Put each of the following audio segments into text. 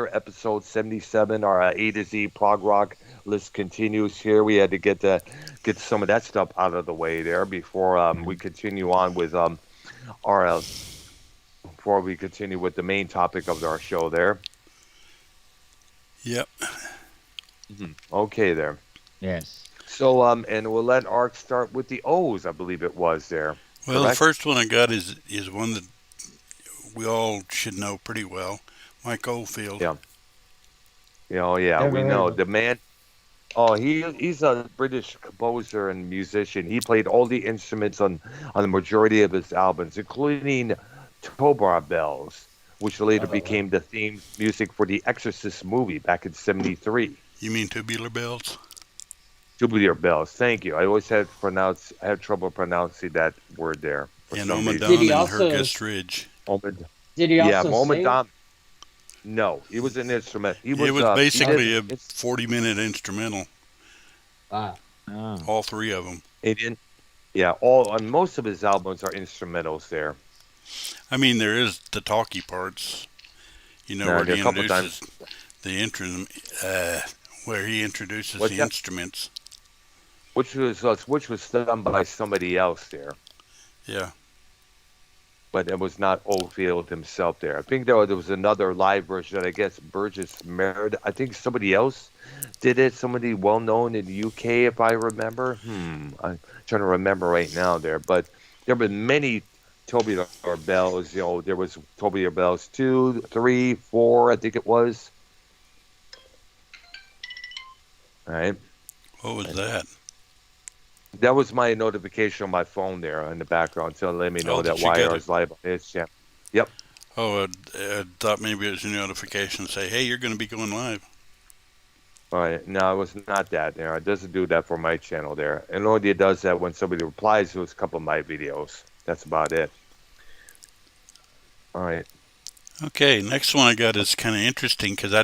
Chapter, episode 77. Our A to Z prog rock list continues here. We had to get some of that stuff out of the way there before we continue on with our before we continue with the main topic of our show there. Yep. Okay there. Yes. So and we'll let Ark start with the O's, I believe it was there. Well, the Correct? first one I got is one that we all should know pretty well. Mike Oldfield. Yeah. Oh yeah, Never we heard know of him. the man. Oh, he's a British composer and musician. He played all the instruments on the majority of his albums, including Tobar Bells, which later became the theme music for the Exorcist movie back in '73. You mean Tubular Bells? Tubular Bells. Thank you. I always had trouble pronouncing that word there for And some reason. Did he Omadon and also Hergest Ridge. Omid, did he yeah, also Moment sing? Dom. No, he was an instrument. He was It was he did, basically a it's 40-minute instrumental, Wow. Oh. all three of them. Indian. Yeah, all on most of his albums are instrumentals there. I mean, there is the talky parts, No, where there he are a couple introduces times. the where he introduces What's the that? instruments. Which was done by somebody else there, Yeah. but it was not Oldfield himself there. I think there was another live version that I guess Burgess Merritt. I think somebody else did it. Somebody well known in the UK, if I remember. I'm trying to remember right now there, but there have been many Tubular Bells. There was Tubular Bells 2, 3, 4. I think it was. All right. What was that? That was my notification on my phone there in the background, so let me know Oh, that did you get YR it? is live on his channel. Yep. Oh, I thought maybe it was a notification say, hey, you're going to be going live. All right. No, it was not that. It doesn't do that for my channel there. And only it does that when somebody replies to a couple of my videos. That's about it. All right. Okay, next one I got is kind of interesting because I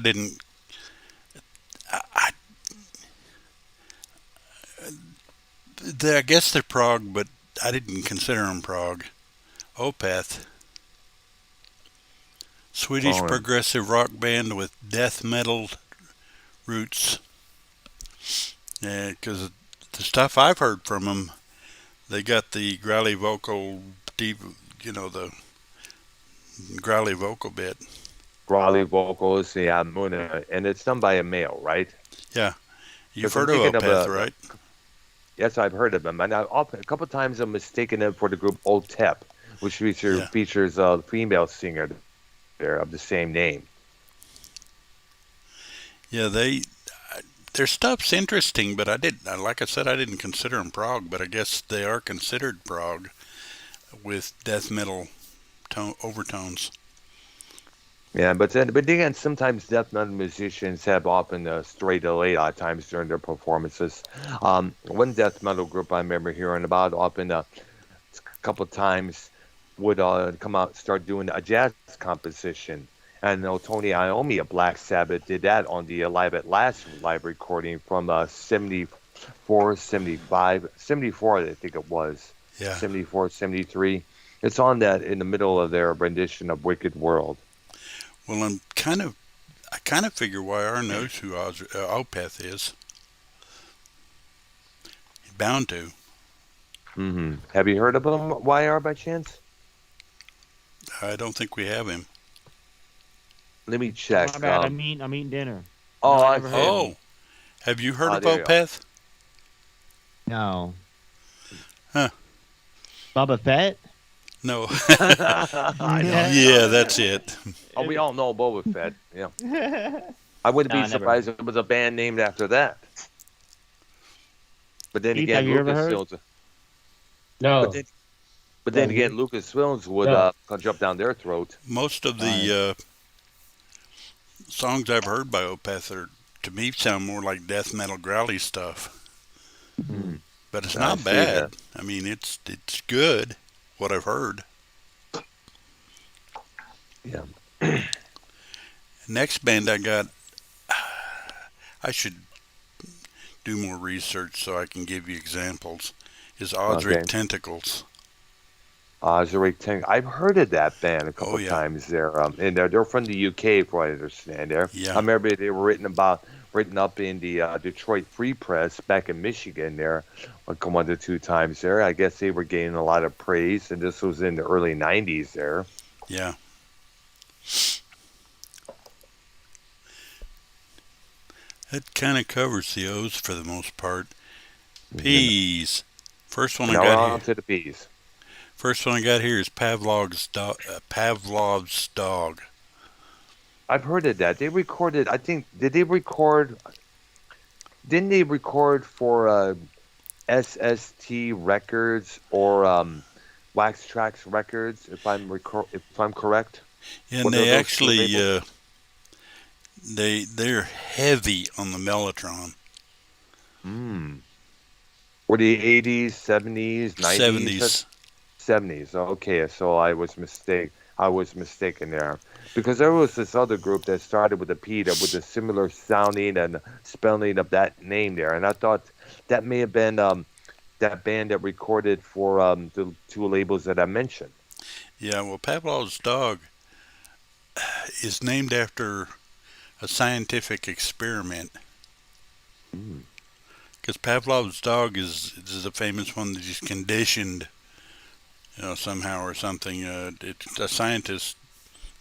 guess they're prog, but I didn't consider them prog. Opeth, Swedish Oh, progressive rock band with death metal roots. Yeah, because the stuff I've heard from them, they got the growly vocal, deep, the growly vocal bit. growly vocals, yeah, and it's done by a male, right? Yeah, you've Because I'm heard of thinking of Opeth, right? yes, I've heard of them. And a couple of times I'm mistaken them for the group Old Tep, which Yeah. features a female singer there of the same name. Yeah, their stuff's interesting, but like I said, I didn't consider them prog, but I guess they are considered prog with death metal overtones. Yeah, but again, sometimes death metal musicians have often strayed away a lot of times during their performances. One death metal group I remember hearing about often a couple of times would come out and start doing a jazz composition. And I know Tony Iommi of Black Sabbath did that on the Live at Last live recording from 74, 75, 74, I think it was. Yeah. 74, 73. It's on that in the middle of their rendition of Wicked World. Well, I kind of figure YR knows who Opeth is. He's bound to. Have you heard of him, YR, by chance? I don't think we have him. Let me check. My bad. I'm eating dinner. Oh, No, I I never heard of Oh, him. have you heard of there you go. Opeth? No. Huh. Boba Fett? No. I know. Yeah, that's it. Oh, we all know Boba Fett. Yeah, I wouldn't No, be I never surprised if it was a band named after that. But then Keith, again, have you ever heard? Lucasfilms. No. But then again, Lucasfilms would No. jump down their throat. Most of the songs I've heard by Opeth to me, sound more like death metal growly stuff. But it's I not see bad. that. I mean, it's good, what I've heard. Yeah. Next band I got, I should do more research so I can give you examples, is Audrey Okay. Tentacles. Audrey Tentacles. I've heard of that band a Oh couple yeah, times there. And they're from the UK, from what I understand. There, I yeah, remember they were written up in the Detroit Free Press back in Michigan. There, like one or two times there. I guess they were gaining a lot of praise, and this was in the early '90s. There. yeah. That kind of covers the O's for the most part. And P's. First one I now we're got on here. to the B's. First one I got here is Pavlov's dog. Pavlov's dog. I've heard of that. They recorded. I think did they record? Didn't they record for SST Records or Wax Tracks Records? If I'm correct. And What are they those two actually labels? they're heavy on the mellotron. Hmm. Were the 80s, 70s, 90s? 70s. 70s. Okay, so I was mistaken there because there was this other group that started with a P that with a similar sounding and spelling of that name there, and I thought that may have been that band that recorded for the two labels that I mentioned. Yeah, well, Pavlov's dog is named after a scientific experiment. Mm. Because Pavlov's dog is a famous one that he's conditioned, somehow or something. A scientist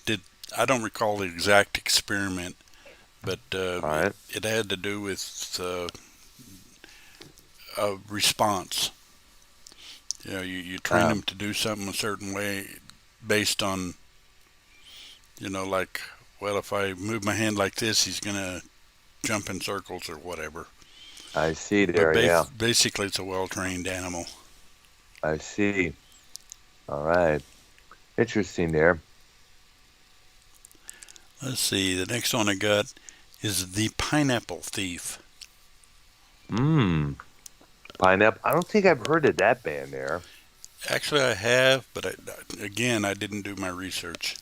did. I don't recall the exact experiment, but All right, it had to do with a response. You train him to do something a certain way based on, like, well, if I move my hand like this, he's gonna jump in circles or whatever. I see But there. Yeah, basically, it's a well-trained animal. I see. All right, interesting there. Let's see. The next one I got is the Pineapple Thief. Hmm. Pineapple. I don't think I've heard of that band there. Actually, I have, but again, I didn't do my research.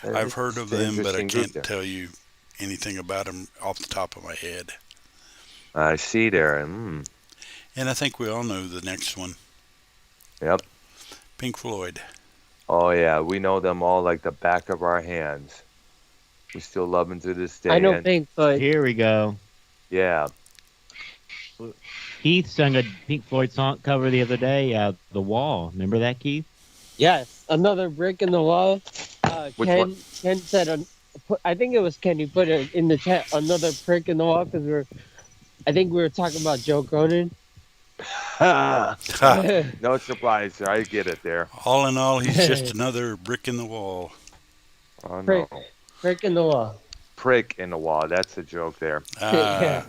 I've heard of It's an them, but I interesting group can't there. tell you anything about them off the top of my head. I see there. Mm. And I think we all know the next one, Yep. Pink Floyd. Oh yeah, we know them all like the back of our hands. We still love them to this I day. know And Pink Floyd. Here we go. yeah, Keith sung a Pink Floyd song cover the other day, The Wall. Remember that, Keith? Yes, another brick in the wall. Which Ken one? Ken said, I think it was Ken. He put it in the chat. Another brick in the wall because I think we were talking about Joe Cronin. no surprise there. I get it there. All in all, he's just another brick in the wall. Oh Prick, no, brick in the wall. prick in the wall. That's a joke there. Ah,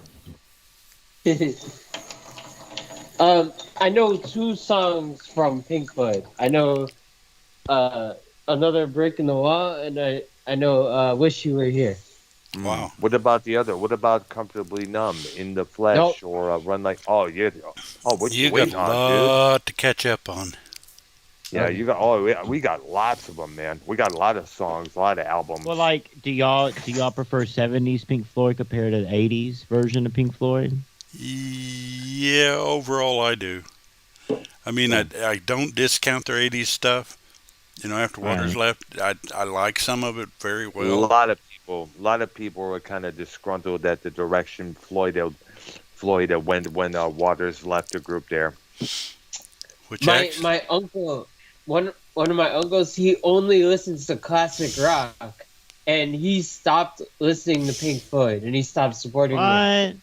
I know two songs from Pink Floyd. I know Another Brick in the Wall, and I know Wish You Were Here. Mm. Wow. What about the other? What about Comfortably Numb, In the Flesh, Nope. or Run Like? Oh yeah. Oh, what you you got waiting a on, dude? lot to catch up on. Yeah, you got. Oh, we got lots of them, man. We got a lot of songs, a lot of albums. Well, like, do y'all prefer 70s Pink Floyd compared to the 80s version of Pink Floyd? Yeah, overall I do. I mean, I don't discount their 80s stuff. After Waters left, I like some of it very A well. lot of people were kind of disgruntled at the direction Floyd went when Waters left the group there. Which My uncle, one of my uncles, he only listens to classic rock, and he stopped listening to Pink Floyd, and he stopped supporting them What?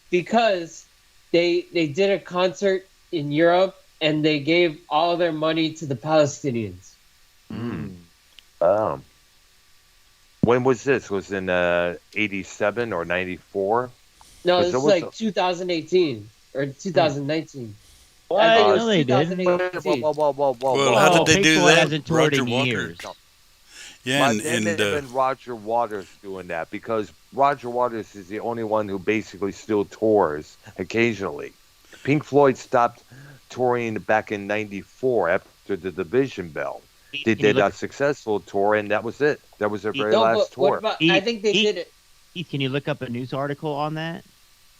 because they did a concert in Europe, and they gave all their money to the Palestinians. Mm. When was this? Was in 87 or 94? No, But it's there was like 2018 or 2019. What? I think it No, was they didn't. 2018. Whoa. Well, how did they Pink do Floyd that? hasn't toured Roger in Waters. years. Yeah, and It may have been Roger Waters doing that because Roger Waters is the only one who basically still tours occasionally. Pink Floyd stopped touring back in 94 after the Division Bell. They Can you did a look- successful tour, and that was it. That was their very No, last but what tour. about? He- I think they he- did it. Keith, can you look up a news article on that?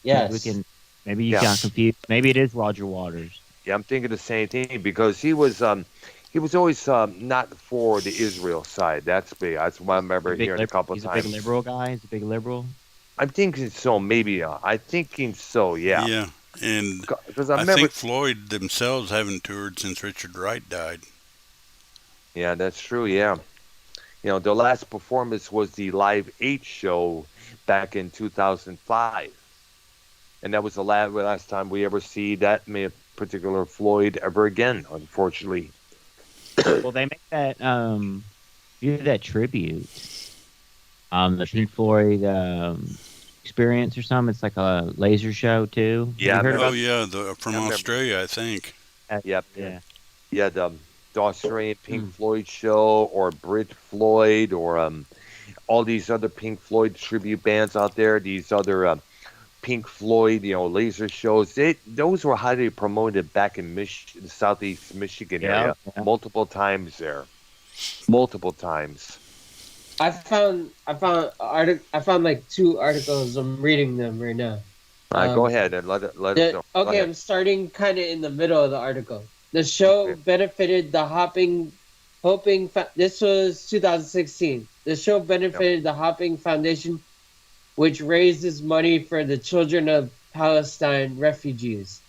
Yes. We can. Maybe you Yeah. got confused. Maybe it is Roger Waters. Yeah, I'm thinking the same thing because he was always not for the Israel side. That's big. That's what I remember hearing a couple of He's a big times. liberal guy. He's a big liberal. I'm thinking so. Maybe I'm thinking so. Yeah, Yeah, and because I I remember. think Floyd themselves haven't toured since Richard Wright died. Yeah, that's true. Yeah, the last performance was the Live 8 show back in 2005, and that was the last time we ever see that particular Floyd ever again. Unfortunately. Well, they make that do that tribute. The Pink Floyd experience or something. It's like a laser show too. Have Yeah, I you heard Oh remember. about yeah, from I remember. Australia, I think. that? Yep. Yeah. Yeah, the Australian Pink Hmm. Floyd show, or Brit Floyd, or all these other Pink Floyd tribute bands out there. These other Pink Floyd, laser shows. Those were highly promoted back in the southeast Michigan Yeah. area Yeah. multiple times there, multiple times. I found like two articles. I'm reading them right now. All right, go Um, ahead and let us know. Go okay, ahead. I'm starting kind of in the middle of the article. The show Okay. benefited the this was 2016. The show Yep. benefited the Hopping Foundation, which raises money for the children of Palestinian refugees.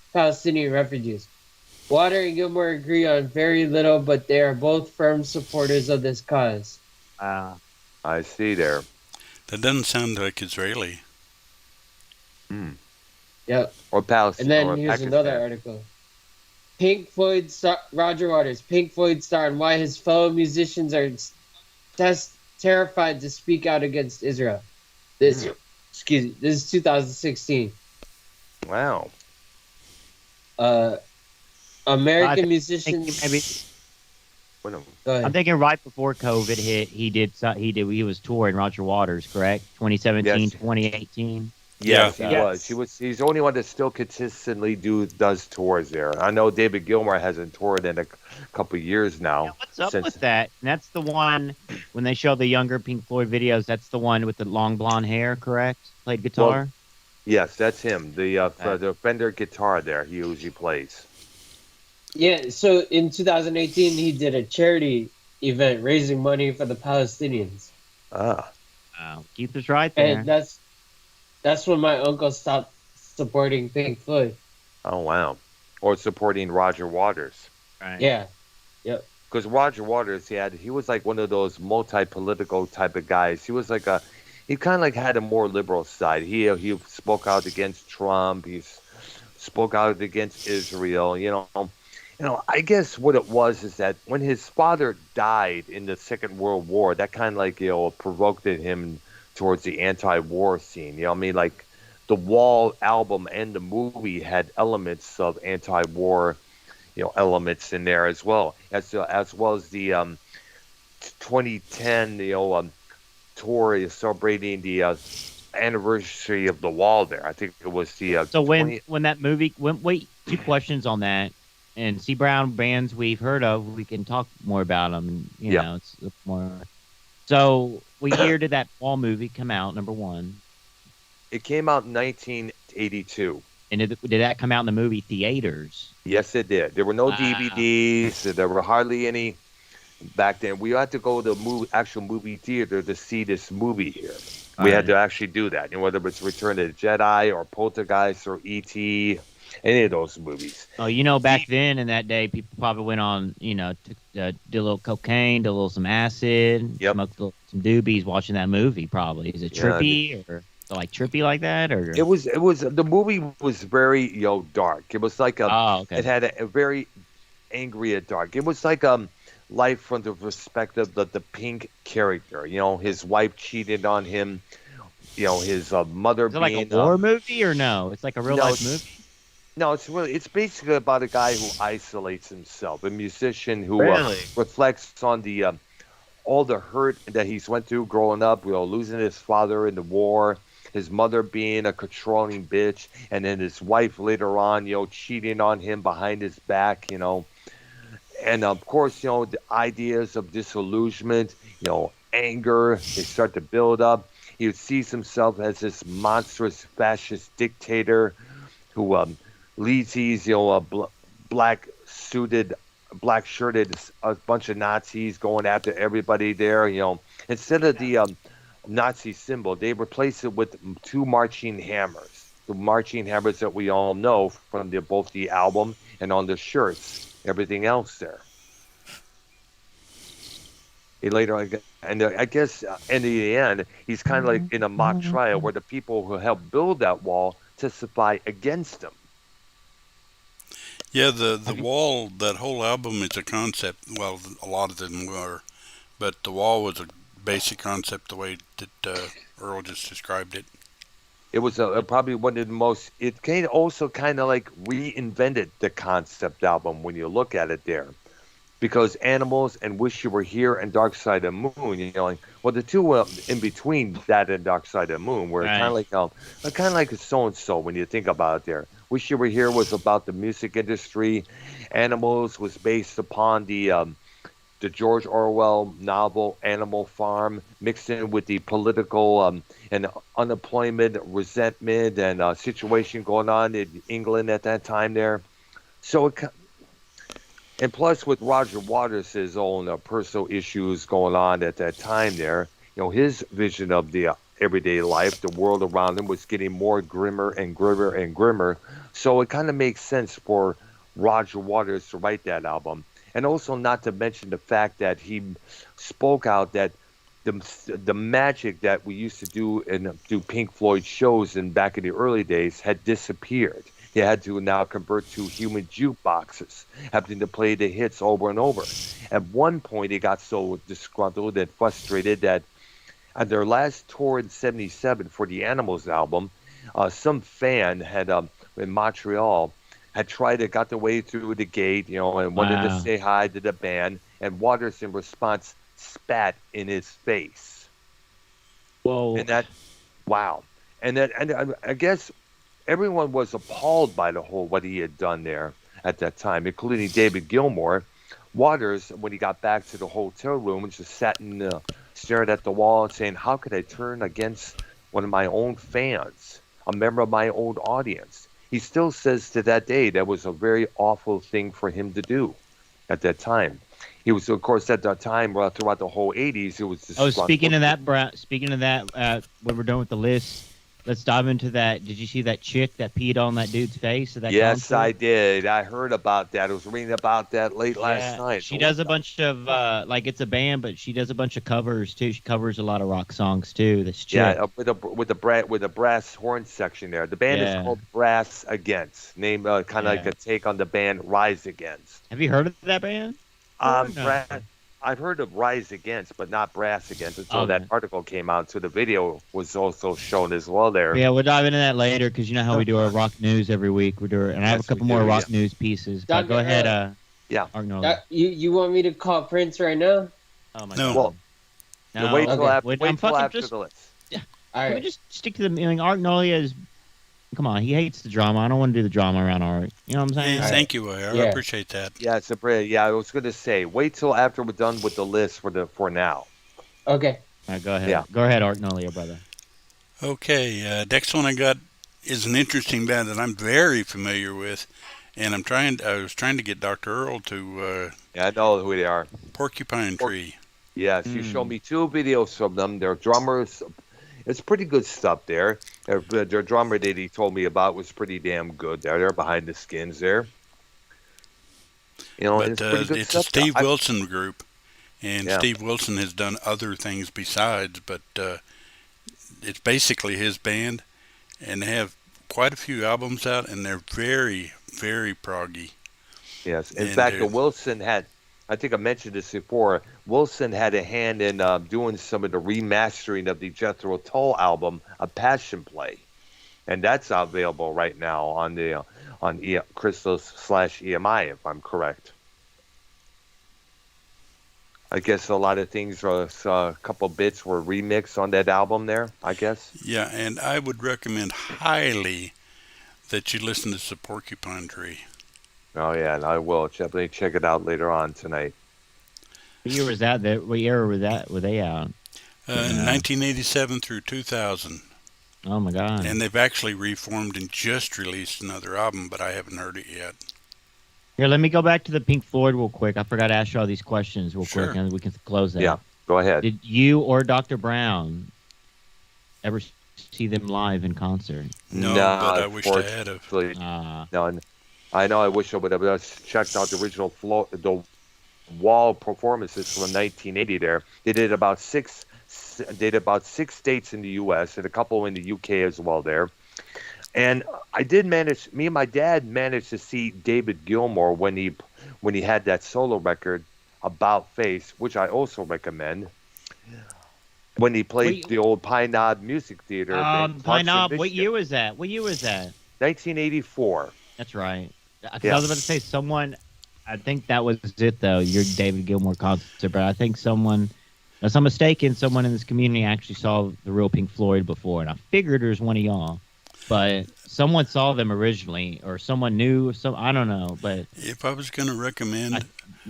Water and Gilmore agree on very little, but they are both firm supporters of this cause. Uh, I see there. That doesn't sound like Israeli. Mm. Yep. Or And then or here's another Pakistan. article. Roger Waters, Pink Floyd star, and why his fellow musicians are terrified to speak out against Israel. This, excuse me, this is 2016. Wow. American think musicians. maybe What Go ahead. I'm thinking right before COVID hit, he was touring Roger Waters, correct? 2017, Yes. 2018. Yes, Yeah. he was. Yes. He's the only one that still consistently does tours there. I know David Gilmour hasn't toured in a couple of years Yeah, now. what's up Since with that? And that's the one when they show the younger Pink Floyd videos. That's the one with the long blonde hair, correct? Played guitar. yes, that's him. Okay. The Fender guitar there he usually plays. Yeah, so in 2018, he did a charity event raising money for the Palestinians. Ah, Wow, Keith was right there. And that's when my uncle stopped supporting Pink Floyd. oh wow. Or supporting Roger Waters. Right. Yeah. Yep. Because Roger Waters, he was like one of those multi-political type of guys. He was like he kind of like had a more liberal side. He spoke out against Trump. He spoke out against Israel. I guess what it was is that when his father died in the Second World War, that kind of like provoked him towards the anti-war scene. I mean, like the Wall album and the movie had elements of anti-war, elements in there as well as the 2010 tour celebrating the anniversary of the Wall. There, I think it was the So 20. when that movie wait, two questions on that. And C Brown bands we've heard of, we can talk more about them. Yeah. It's more. So what year did that Wall movie come out? Number one, It came out in 1982. and did that come out in the movie theaters? Yes, it did. There were no Wow. DVDs. There were hardly any back then. We had to go to the actual movie theater to see this movie here. We had to actually do that. Whether it's Return of the Jedi or Poltergeist or E.T., any of those movies. Oh, back then in that day, people probably went on, did a little cocaine, did a little some acid, Yep. smoked some doobies watching that movie. Probably is it Yeah, trippy or like trippy like that or? It was the movie was very dark. It was like Oh, okay. it had a very angry and dark. It was like life from the perspective of the Pink character. His wife cheated on him. His mother Is it like being a war movie or no? It's like a real no, life it's- movie. No, it's basically about a guy who isolates himself, a musician who Really? reflects on the all the hurt that he's went through growing up. Losing his father in the war, his mother being a controlling bitch, and then his wife later on, cheating on him behind his back, and of course, the ideas of disillusionment, anger, they start to build up. He sees himself as this monstrous fascist dictator who leads these black suited, black shirted, a bunch of Nazis going after everybody there. Instead of the Nazi symbol, they replaced it with two marching hammers. The marching hammers that we all know from both the album and on the shirts, everything else there. He later, and I guess in the end, he's kind of like in a mock trial where the people who helped build that wall testify against him. Yeah, the wall, that whole album is a concept. Well, a lot of them were, but the wall was a basic concept the way that Earl just described it. It was probably one of the most. It also kind of like reinvented the concept album when you look at it there, because Animals and Wish You Were Here and Dark Side of the Moon, the two in between that and Dark Side of the Moon were kind of like a so and so when you think about it there. Wish You Were Here was about the music industry. Animals was based upon the George Orwell novel Animal Farm, mixed in with the political and unemployment, resentment, and situation going on in England at that time there. So, and plus with Roger Waters' own personal issues going on at that time there, his vision of the everyday life, the world around him was getting more grimmer and grimmer and grimmer. So it kind of makes sense for Roger Waters to write that album. And also not to mention the fact that he spoke out that the magic that we used to do Pink Floyd shows back in the early days had disappeared. They had to now convert to human jukeboxes, having to play the hits over and over. At one point, they got so disgruntled and frustrated that at their last tour in '77 for the Animals album, some fan had in Montreal had got their way through the gate, and wanted to say hi to the band, and Waters in response spat in his face. Whoa! And I guess everyone was appalled by what he had done there at that time, including David Gilmour. Waters, when he got back to the hotel room, just sat and stared at the wall and saying, "How could I turn against one of my own fans, a member of my own audience?" He still says to that day that was a very awful thing for him to do at that time. He was, of course, at that time throughout the whole '80s. It was. Speaking of that, when we're done with the list, let's dive into that. Did you see that chick that peed on that dude's face? Yes, concert? I did. I heard about that. I was reading about that late last night. She does a bunch of it's a band, but she does a bunch of covers too. She covers a lot of rock songs too. This chick. Yeah, with the brass horn section there. The band is called Brass Against. Named kind of like a take on the band Rise Against. Have you heard of that band? No. I've heard of Rise Against, but not Brass Against until that article came out. So the video was also shown as well there. Yeah, we'll dive into that later because you know how we do our rock news every week. And I have a couple more rock news pieces. But go ahead. Arknolia. You want me to call Prince right now? Oh my God. Well, no. Wait till after the list. Yeah. All right. Can we just stick to the? Arknolia is. Come on, he hates the drama. I don't want to do the drama around Art. You know what I'm saying? Thank you, I appreciate that. Yeah, I was going to say, wait till after we're done with the list for now. Okay. All right, go ahead. Yeah. Go ahead, Arknolia, brother. Okay, next one I got is an interesting band that I'm very familiar with, and I was trying to get Dr. Earl to. Yeah, I know who they are. Porcupine Tree. Yes, you showed me 2 videos from them. Their drummers. It's pretty good stuff there. Their drummer that he told me about was pretty damn good. They're behind the skins there. But it's pretty good it's stuff. a Steve Wilson group, and Yeah. Steve Wilson has done other things besides, but it's basically his band, and they have quite a few albums out, and they're very, very proggy. Yes. In fact, Wilson had, I think I mentioned this before, Wilson had a hand in doing some of the remastering of the Jethro Tull album, A Passion Play. And that's available right now on the Crystals/EMI, if I'm correct. I guess a lot of things, a couple bits were remixed on that album there, I guess. Yeah, and I would recommend highly that you listen to the Porcupine Tree. Oh, yeah, and I will. Definitely check it out later on tonight. What year was that? What year were they out? 1987 through 2000. Oh, my God. And they've actually reformed and just released another album, but I haven't heard it yet. Here, let me go back to the Pink Floyd real quick. I forgot to ask you all these questions real Sure. quick, and we can close that. Yeah, go ahead. Did you or Dr. Brown ever see them live in concert? No, but I wished I had have. Unfortunately, Uh, no. I know. I wish I would have. I checked out the original the wall performances from 1980. There, they did about six. They did about 6 states in the U.S. and a couple in the U.K. as well. There, and I did manage. Me and my dad managed to see David Gilmour when he had that solo record About Face, which I also recommend. When he played Wait. the old Pine Knob Music Theater. in Pine Hudson, Knob. What Michigan. year was that? What year was that? 1984. That's right. 'Cause Yeah. I was about to say someone. I think that was it though. Your David Gilmour concert, but I think someone, unless I'm mistaken, someone in this community actually saw the real Pink Floyd before, and I figured there's one of y'all. But someone saw them originally, or someone knew. Some I don't know, but If I was going to recommend,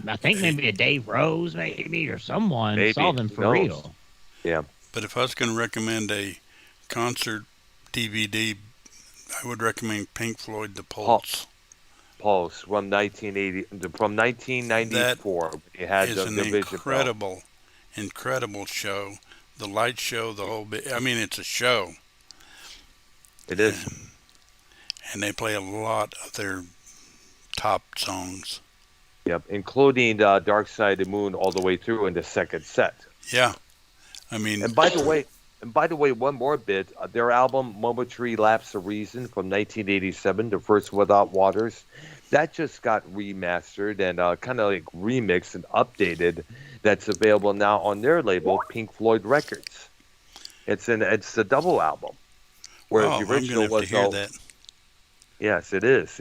I think maybe a Dave Rose, maybe, or someone Maybe. saw them Who for knows? real. Yeah. but if I was going to recommend a concert DVD, I would recommend Pink Floyd, The Pulse. Pulse from 1980 from 1994. He had It's the an division incredible show. The light show, the whole bit. I mean, it's a show, It is. and they play a lot of their top songs. Yep, including Dark Side of the Moon all the way through in the second set. Yeah, I mean, And by the way, one more bit. Their album "Momentary Lapse of Reason" from 1987, the first Without Waters, that just got remastered and kind of like remixed and updated. That's available now on their label, Pink Floyd Records. It's a double album, whereas oh, the I'm original going to have was to hear that. Yes, it is.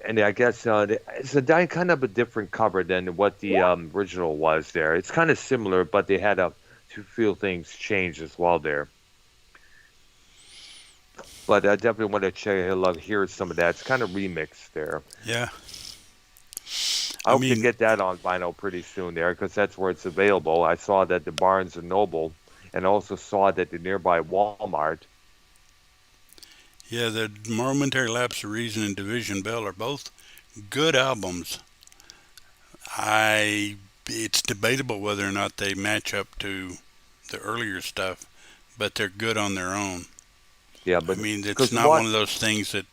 And I guess it's kind of a different cover than what the original was. There, it's kind of similar, but they had a few things changed as well there. But I definitely want to hear some of that. It's kind of remixed there. Yeah, I hope to mean- get that on vinyl pretty soon there because that's where it's available. I saw that the Barnes and Noble, and also saw that the nearby Walmart. yeah. The Momentary Lapse of Reason and Division Bell are both good albums. It's debatable whether or not they match up to the earlier stuff, but they're good on their own. Yeah, I but mean, it's 'cause not one of those things that,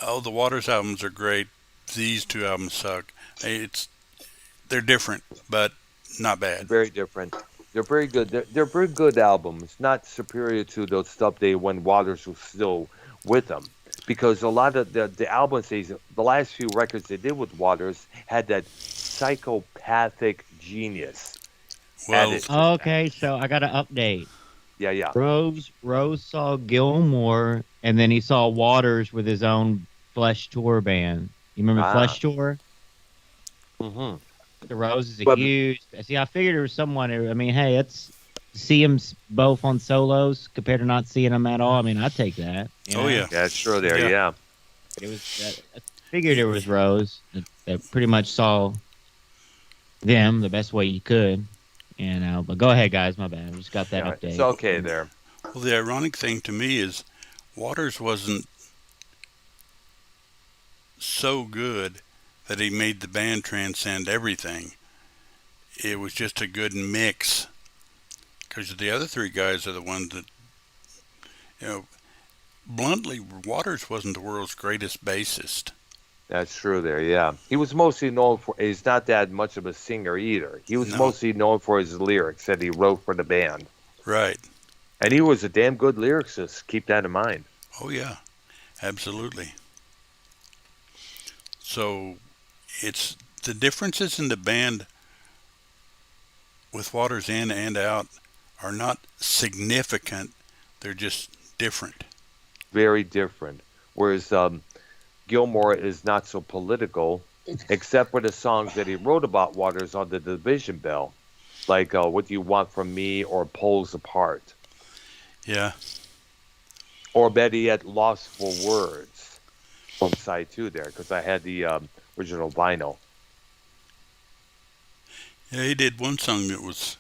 oh, the Waters albums are great, these two albums suck. They're different, but not bad. very different. They're very good. They're very good albums, not superior to the stuff they when Waters was still with them. Because a lot of the albums, the last few records they did with Waters had that psychopathic genius. Well, added to Okay, so I got an update. Yeah. Rose saw Gilmore, and then he saw Waters with his own Flesh Tour band. You remember Ah. Flesh Tour? Hmm. The Rose is a But- huge. See, I figured there was someone. I mean, hey, it's see them both on solos compared to not seeing them at all. I mean, I take that. you Oh, know? yeah. Yeah, sure. There. Yeah. Yeah. It was. I figured it was Rose that pretty much saw them the best way you could. But go ahead, guys. My bad. I just got that Yeah, update. it's okay there. well, the ironic thing to me is Waters wasn't so good that he made the band transcend everything. It was just a good mix. Because the other three guys are the ones that, bluntly, Waters wasn't the world's greatest bassist. That's true there, yeah. He was mostly known for, he's not that much of a singer either. He was No. mostly known for his lyrics that he wrote for the band. Right. And he was a damn good lyricist. Keep that in mind. Oh, yeah. Absolutely. So, it's the differences in the band with Waters in and out are not significant. They're just different. Very different. Whereas Gilmore is not so political, except for the songs that he wrote about Waters on the Division Bell. Like What Do You Want From Me or Poles Apart. Yeah. Or better yet, Lost for Words from side 2 there, because I had the original vinyl. Yeah, he did one song that was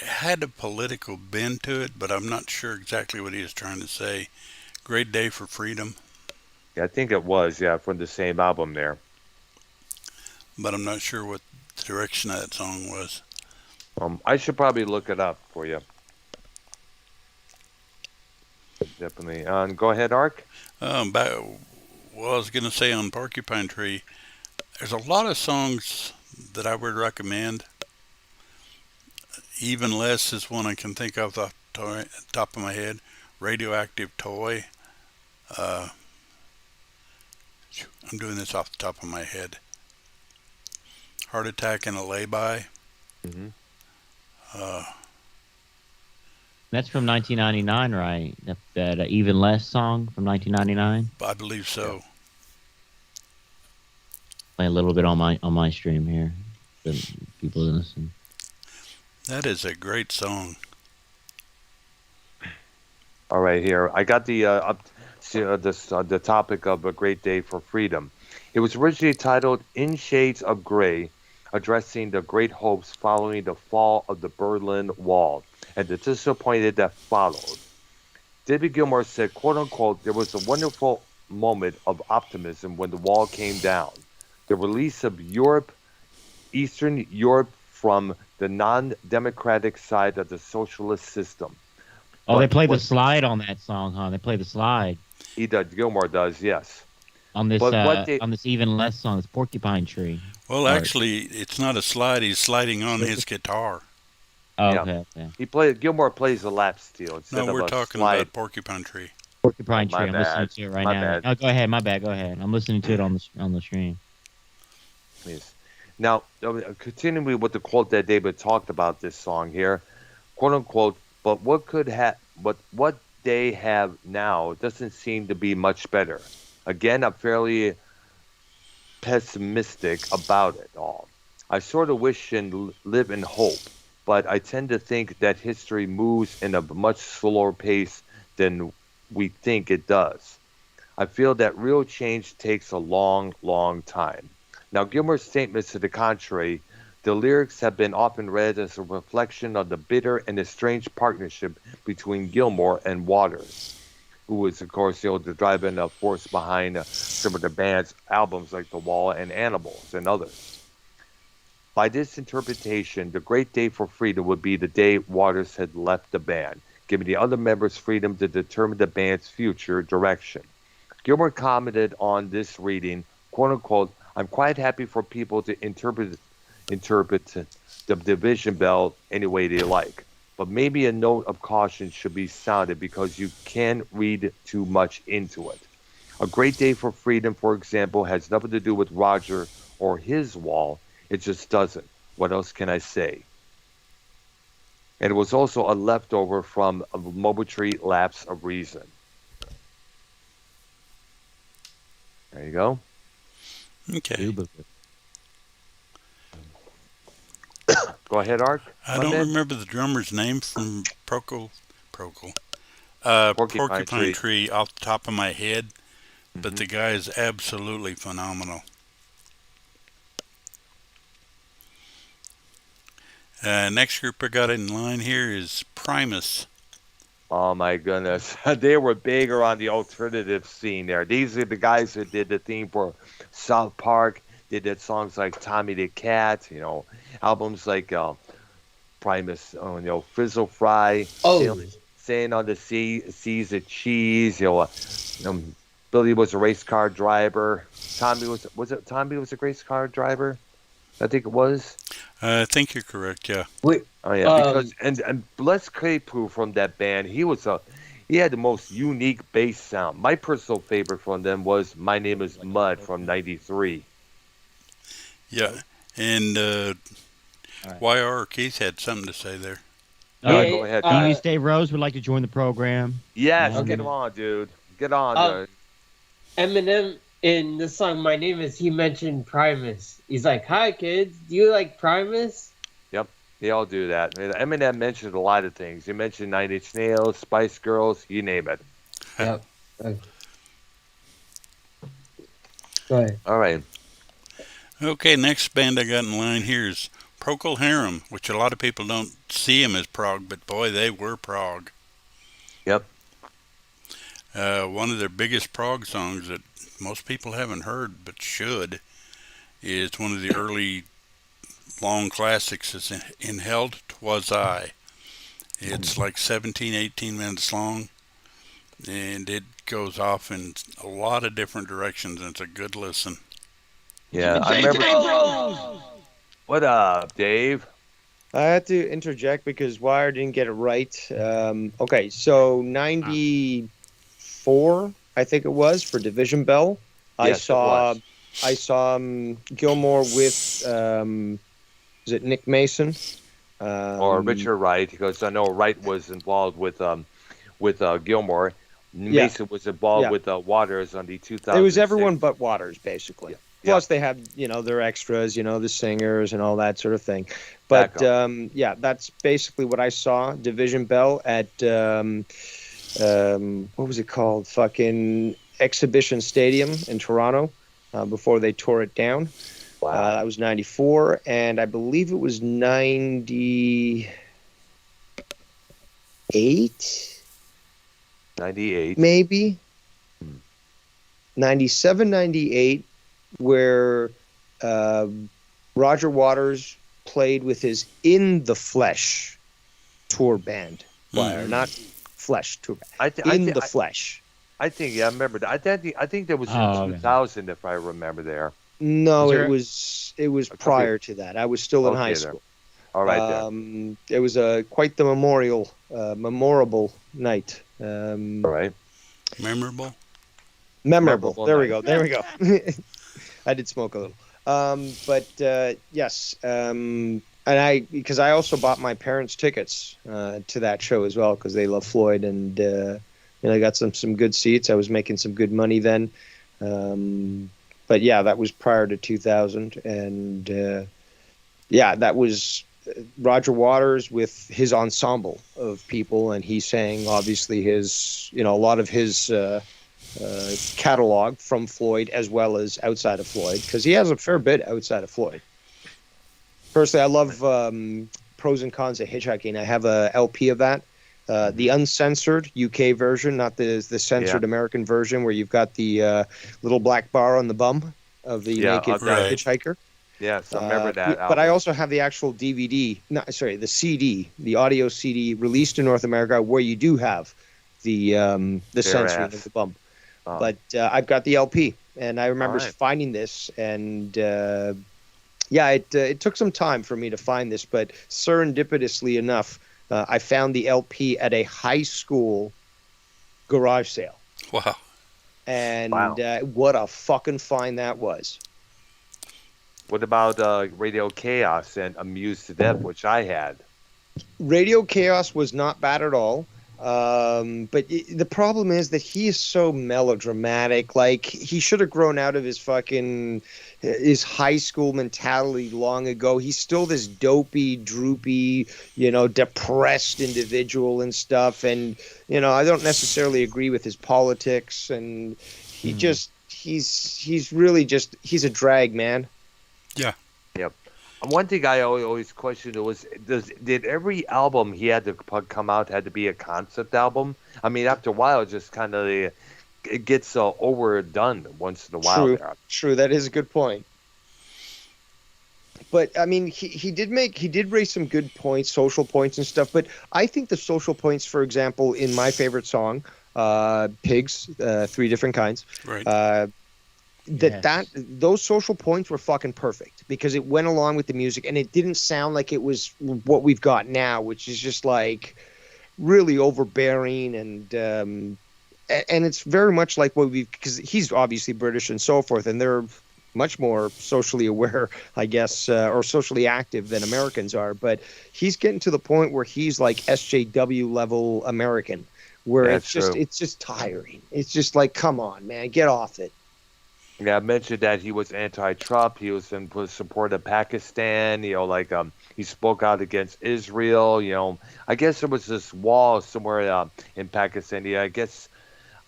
had a political bend to it, but I'm not sure exactly what he was trying to say. Great Day for Freedom. Yeah, I think it was, yeah, from the same album there. but I'm not sure what the direction of that song was. I should probably look it up for you. Definitely. Go ahead, Ark. Well, I was going to say on Porcupine Tree, there's a lot of songs that I would recommend. Even Less is one I can think of off the top of my head. Radioactive Toy. Uh, I'm doing this off the top of my head. Heart Attack in a Lay-By. Mm-hmm. Uh, That's from 1999, right? That Even Less song from 1999. I believe so. Play a little bit on my stream here, so people listen. That is a great song. All right, here I got the topic of a great day for freedom. It was originally titled "In Shades of Grey," addressing the great hopes following the fall of the Berlin Wall and the disappointment that followed. David Gilmour said, "quote unquote," there was a wonderful moment of optimism when the wall came down. The release of Eastern Europe from the non-democratic side of the socialist system. Oh, they But play the what slide on that song, huh? They play the slide he does, Gilmour does, yes. on this But what they on this Even Less song. It's Porcupine Tree. Well, Art. actually, it's not a slide. He's sliding on his guitar. Oh, Yeah. okay. Gilmour plays the lap steel instead No, of we're a talking slide. about Porcupine Tree. Porcupine Oh, my Tree. I'm listening bad. to it right My now. bad. Oh, go ahead. My bad. Go ahead. I'm listening to it on the stream. Yes. Now, continuing with the quote that David talked about this song here, quote unquote, but what they have now doesn't seem to be much better. Again, I'm fairly pessimistic about it all. I sort of wish and live in hope, but I tend to think that history moves in a much slower pace than we think it does. I feel that real change takes a long, long time. Now, Gilmour's statements to the contrary, the lyrics have been often read as a reflection of the bitter and estranged partnership between Gilmour and Waters, who was, of course, the driving force behind some of the band's albums like The Wall and Animals and others. By this interpretation, the great day for freedom would be the day Waters had left the band, giving the other members freedom to determine the band's future direction. Gilmour commented on this reading, quote unquote, I'm quite happy for people to interpret the division bell any way they like. But maybe a note of caution should be sounded because you can read too much into it. A great day for freedom, for example, has nothing to do with Roger or his wall. It just doesn't. What else can I say? And it was also a leftover from a momentary lapse of reason. There you go. Okay. Go ahead, Ark. I don't remember the drummer's name from Porcupine Porcupine Tree off the top of my head, but Mhm. the guy is absolutely phenomenal. Next group I got in line here is Primus. Oh my goodness, they were bigger on the alternative scene there. These are the guys that did the theme for South Park. They did songs like Tommy the Cat, albums like Primus, Frizzle Fry, Oh, Sailing on the Seas of Cheese. Billy was a race car driver. Tommy was a race car driver? I think it was. I think you're correct, yeah. wait. Oh yeah, because and Les Claypool from that band, he had the most unique bass sound. My personal favorite from them was "My Name Is Mud" from '93. Yeah, and All right. YR Keith had something to say there. Yeah, Go ahead, Stevie guys. Dave Rose would like to join the program. Yes, Okay. get on, dude. Get on, dude. Eminem in the song "My Name Is," he mentioned Primus. He's like, "Hi kids, do you like Primus?" Yep, they all do that. Eminem mentioned a lot of things. He mentioned Nine Inch Nails, Spice Girls, you name it. Yep. Go ahead. All right. Okay, next band I got in line here is Pokel Harem, which a lot of people don't see them as prog, but boy, they were prog. Yep. One of their biggest prog songs that most people haven't heard but should is one of the early long classics. It's in Held 'Twas I. It's like 17, 18 minutes long, and it goes off in a lot of different directions, and it's a good listen. Yeah, I remember. What up, Dave? I had to interject because Wire didn't get it right. Okay, so 94, I think it was, for Division Bell. Yes, I saw Gilmore with, is it Nick Mason? Or Richard Wright, because I know Wright was involved with Gilmore. Yeah. Mason was involved with Waters on the 2000. It was everyone but Waters, basically. Yeah. Plus, they had, their extras, the singers and all that sort of thing. But, that's basically what I saw. Division Bell at, what was it called? Fucking Exhibition Stadium in Toronto before they tore it down. Wow. That was 94, and I believe it was 98? 98. Maybe. 97, 98, where Roger Waters played with his In the Flesh tour band. Not Flesh tour band. The Flesh. I think, I remember that. I think that was in 2000, if I remember there. No, it was prior to that. I was still in high school. All right, it was quite the memorable night. All right. Memorable. There we go. I did smoke a little. Yes. And because I also bought my parents tickets to that show as well, because they love Floyd, and I got some good seats. I was making some good money then. But yeah, that was prior to 2000, and that was Roger Waters with his ensemble of people, and he sang obviously his, a lot of his catalog from Floyd as well as outside of Floyd, because he has a fair bit outside of Floyd. Personally, I love Pros and Cons of Hitchhiking. I have a LP of that. The uncensored UK version, not the censored American version, where you've got the little black bar on the bum of the naked hitchhiker. Yes, I remember that. But I also have the actual the CD, the audio CD released in North America, where you do have the censoring of the bum. But I've got the LP, and I remember finding this, and it took some time for me to find this, but serendipitously enough, I found the LP at a high school garage sale. Wow. And what a fucking find that was. What about Radio Chaos and Amused to Death, which I had? Radio Chaos was not bad at all. But the problem is that he is so melodramatic. Like, he should have grown out of his high school mentality long ago. He's still this dopey, droopy, depressed individual and stuff. And, I don't necessarily agree with his politics. And he's a drag, man. Yeah. Yep. One thing I always questioned was, did every album he had to come out had to be a concept album? I mean, after a while, it just kind of it gets overdone once in a while. True. That is a good point. But I mean, he did raise some good points, social points and stuff. But I think the social points, for example, in my favorite song, "Pigs," 3 different kinds. Right. Those social points were fucking perfect, because it went along with the music, and it didn't sound like it was what we've got now, which is just like really overbearing, and it's very much like what because he's obviously British and so forth, and they're much more socially aware, I guess, or socially active than Americans are. But he's getting to the point where he's like SJW level American, where it's just tiring. It's just like, come on, man, get off it. Yeah, I mentioned that he was anti-Trump. He was in support of Pakistan. He spoke out against Israel. I guess there was this wall somewhere in Pakistan. I guess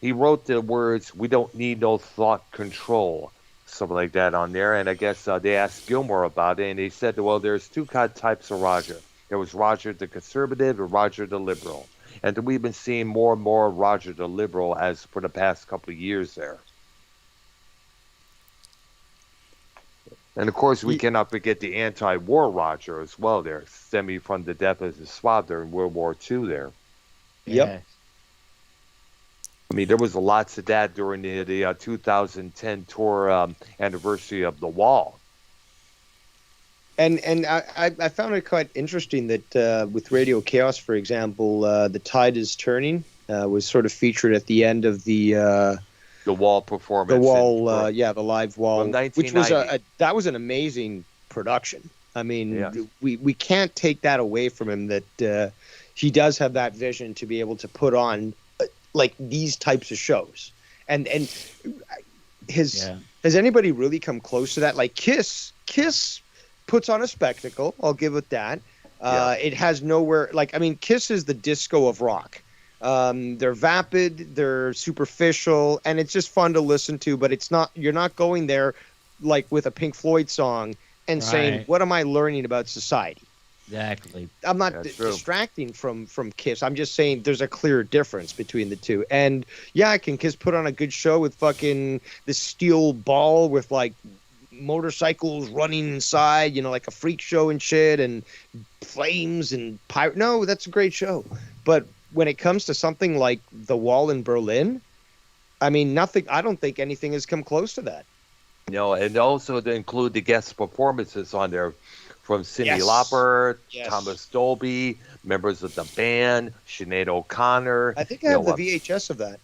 he wrote the words, "We don't need no thought control," something like that on there. And I guess they asked Gilmore about it, and he said, well, there's 2 types of Roger. There was Roger the Conservative and Roger the Liberal. And we've been seeing more and more Roger the Liberal as for the past couple of years there. And of course, we cannot forget the anti-war Roger as well there, stemming from the death of his father in World War II there. Yep. Yes. I mean, there was lots of that during the 2010 tour anniversary of The Wall. And I found it quite interesting that with Radio Chaos, for example, The Tide is Turning was sort of featured at the end of the Wall performance. The Wall, the live Wall, From which was 1990. that was an amazing production. I mean, Yes. we can't take that away from him, that he does have that vision to be able to put on like these types of shows. And has anybody really come close to that? Like Kiss puts on a spectacle. I'll give it that. It has nowhere, like, I mean, Kiss is the disco of rock. They're vapid, they're superficial, and it's just fun to listen to, but it's not, you're not going there like with a Pink Floyd song and saying, what am I learning about society? Exactly. I'm not distracting from Kiss. I'm just saying there's a clear difference between the two. And yeah, can Kiss put on a good show with fucking the steel ball with like motorcycles running inside, you know, like a freak show and shit, and flames and pirate? No, that's a great show. But when it comes to something like The Wall in Berlin, I mean, nothing. I don't think anything has come close to that. No, and also to include the guest performances on there from Cyndi Yes. Lauper, Yes. Thomas Dolby, members of the band, Sinead O'Connor. I think I have the VHS of that,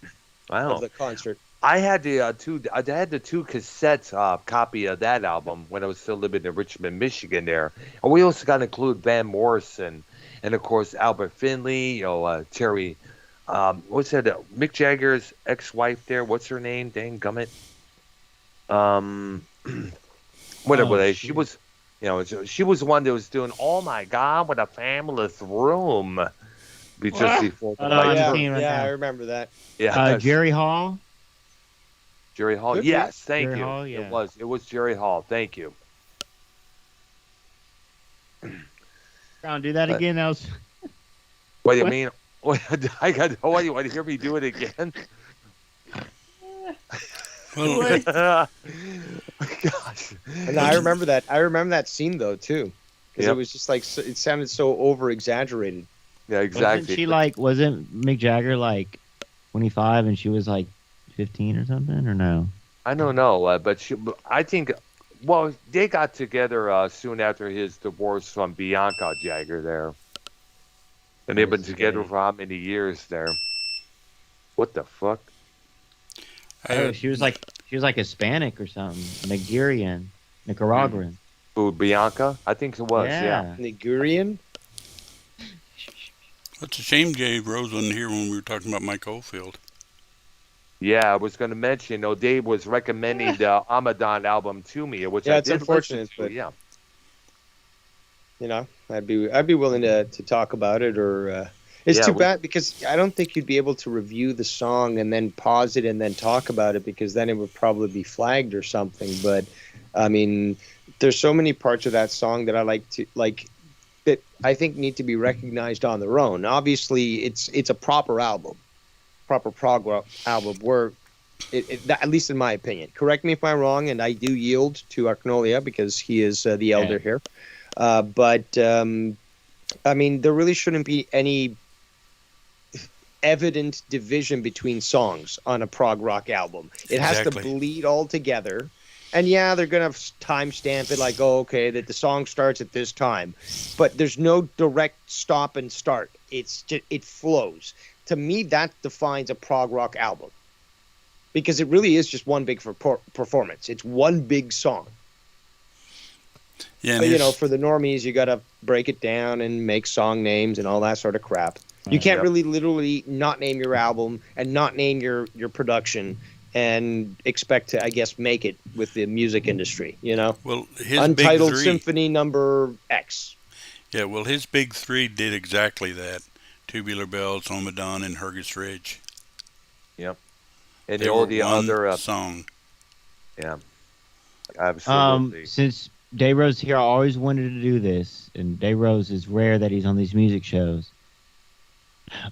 Wow. of the concert. I had the two cassette copy of that album when I was still living in Richmond, Michigan there. And we also got to include Van Morrison and of course Albert Finley, Terry, what's that? Mick Jagger's ex-wife there. What's her name? Dang gummit. Whatever. She was, she was the one that was doing, oh my God, what a fabulous room. Just before the lights I'm were- seeing right now. I remember that. yeah, Jerry Hall. Jerry Hall. Could be. Yes, thank Jerry you. Hall, yeah. It was Jerry Hall. Thank you. Brown, do that again. That was. What do you mean? I got. Oh, you want to hear me do it again? Well, Gosh. And I remember that. I remember that scene though too, because Yep. it was just like it sounded so over exaggerated. Yeah, exactly. Wasn't Mick Jagger like 25 and she was like 15 or something, or no? I don't know, but I think. Well, they got together soon after his divorce from Bianca Jagger there, and they've been together for how many years there? What the fuck? She was like Hispanic or something, Nigerian, Nicaraguan. Who, Bianca? I think it was. Yeah. Nigerian. It's a shame Dave Rose wasn't here when we were talking about Mike Oldfield. Yeah, I was going to mention. Dave was recommending the Amadon album to me, which I It's did unfortunate, listen to. but Yeah. I'd be willing to talk about it, or it's too bad because I don't think you'd be able to review the song and then pause it and then talk about it, because then it would probably be flagged or something. But I mean, there's so many parts of that song that I that I think need to be recognized on their own. Obviously, it's a proper album, proper prog rock album, where at least in my opinion, correct me if I'm wrong, and I do yield to Arknolia because he is the elder here. But I mean, there really shouldn't be any evident division between songs on a prog rock album. It has to bleed all together. And yeah, they're going to timestamp it like, oh, okay, that the song starts at this time. But there's no direct stop and start. It's just, it flows. To me, that defines a prog rock album. Because it really is just one big performance. It's one big song. Yeah, but, for the normies, you got to break it down and make song names and all that sort of crap. You can't really literally not name your album and not name your production and expect to, I guess, make it with the music industry, Well, his Untitled big three, Symphony number X. Yeah, well, his big three did exactly that. Tubular Bells, Omadon, and Hergus Ridge. Yep. And They all were the one other song. Yeah. Absolutely. Since Day Rose here. I always wanted to do this, and Day Rose is rare that he's on these music shows.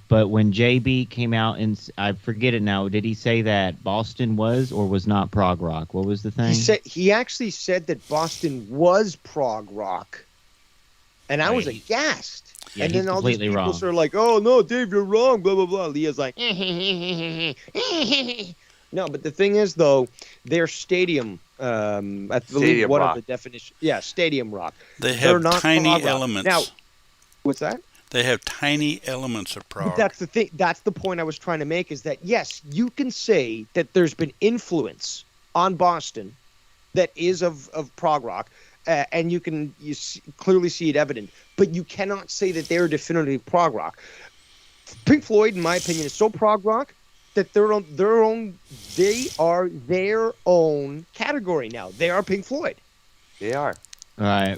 But when JB came out, and I forget it now, did he say that Boston was or was not prog rock? What was the thing? He actually said that Boston was prog rock, and I was aghast. Yeah, and he's then all these completely people wrong. are like, "Oh no, Dave, you're wrong." Blah blah blah. Leah's like, no, but the thing is, though, they're stadium. I believe Stadium one rock. of the definitions. Yeah, stadium rock. They They're have not tiny prog rock. elements. Now, what's that? They have tiny elements of prog. But that's the thing. That's the point I was trying to make. Is that yes, you can say that there's been influence on Boston that is of prog rock, and you clearly see it evident. But you cannot say that they're definitively prog rock. Pink Floyd, in my opinion, is so prog rock that they are their own category now. They are Pink Floyd. They are. All right.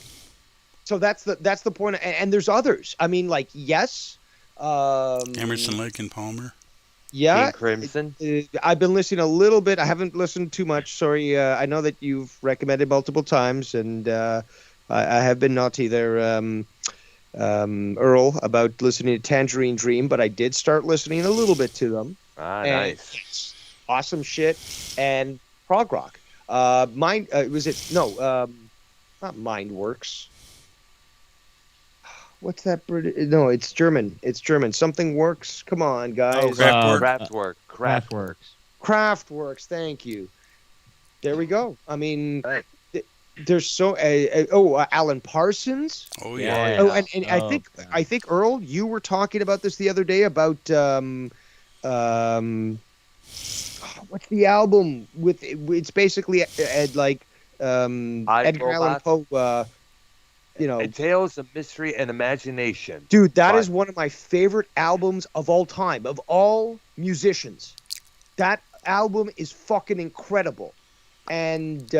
So that's the point. And there's others. I mean, like, yes. Emerson, Lake and Palmer. Yeah. King Crimson. I've been listening a little bit. I haven't listened too much. Sorry. I know that you've recommended multiple times, and I have been naughty there, Earl, about listening to Tangerine Dream, but I did start listening a little bit to them. Ah, And nice. it's awesome shit and prog rock. Not Mindworks. What's that? No, it's German. It's German. Something works. Come on, guys. Oh, Kraftwerk. Kraftwerk. Kraftwerks. Kraftwerks. Thank you. There we go. I mean, Right. there's so. Alan Parsons. Oh, Yeah. yeah. Oh, and I Oh, think God. Earl, you were talking about this the other day about what's the album with? It's basically like Edgar Allan Poe. And Tales of Mystery and Imagination. Dude, that But- is one of my favorite albums of all time, of all musicians. That album is fucking incredible. And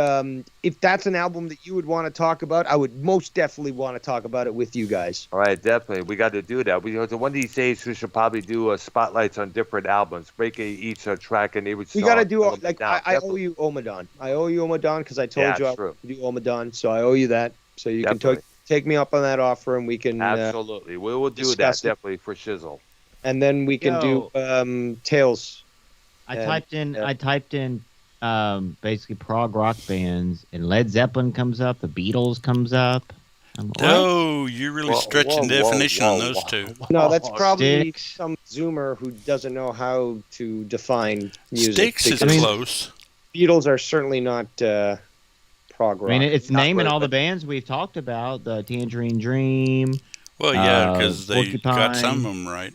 if that's an album that you would want to talk about, I would most definitely want to talk about it with you guys. All right, definitely. We got to do that. One of these days, we should probably do spotlights on different albums, break each track, and they would. We got to do like I owe you Omadon. I owe you Omadon because I told you I true. would do Omadon, so I owe you that. So you Definitely. can take me up on that offer, and we can Absolutely, we will do that discuss it. definitely for Shizzle. and then we can do Tales. I And, typed in basically prog rock bands, and Led Zeppelin comes up, the Beatles comes up. Oh, you're really Whoa, stretching whoa, definition whoa, on those whoa. two. No, that's probably Styx. some Zoomer who doesn't know how to define music. Styx is because close. Beatles are certainly not prog rock. I mean, it's Not naming really, all the but- bands we've talked about, the Tangerine Dream. Well, yeah, because they Porcupine. got some of them right.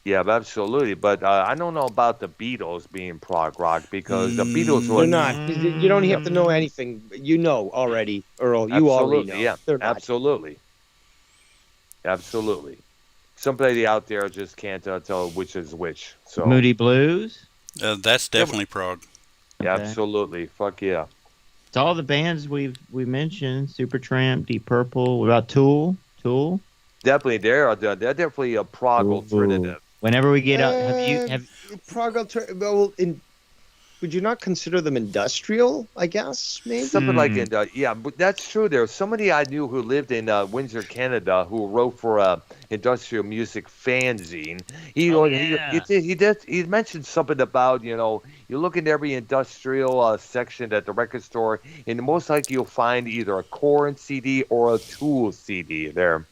Yeah, absolutely. But I don't know about the Beatles being prog rock because the Beatles They're were not. You don't have to know anything. You know already, Earl. You already Absolutely, know. yeah, They're not. Absolutely. Somebody out there just can't tell which is which. So Moody Blues. That's definitely prog. yeah, Okay. absolutely. Fuck yeah. It's all the bands we mentioned: Supertramp, Deep Purple. What about Tool? Tool. Definitely, they're definitely a prog alternative. Whenever we get up, have prog would you not consider them industrial? I guess maybe. Something like in yeah, but that's true. There's somebody I knew who lived in Windsor, Canada, who wrote for a industrial music fanzine. He mentioned something about you look in every industrial section at the record store, and most likely you'll find either a Korn CD or a Tool CD there.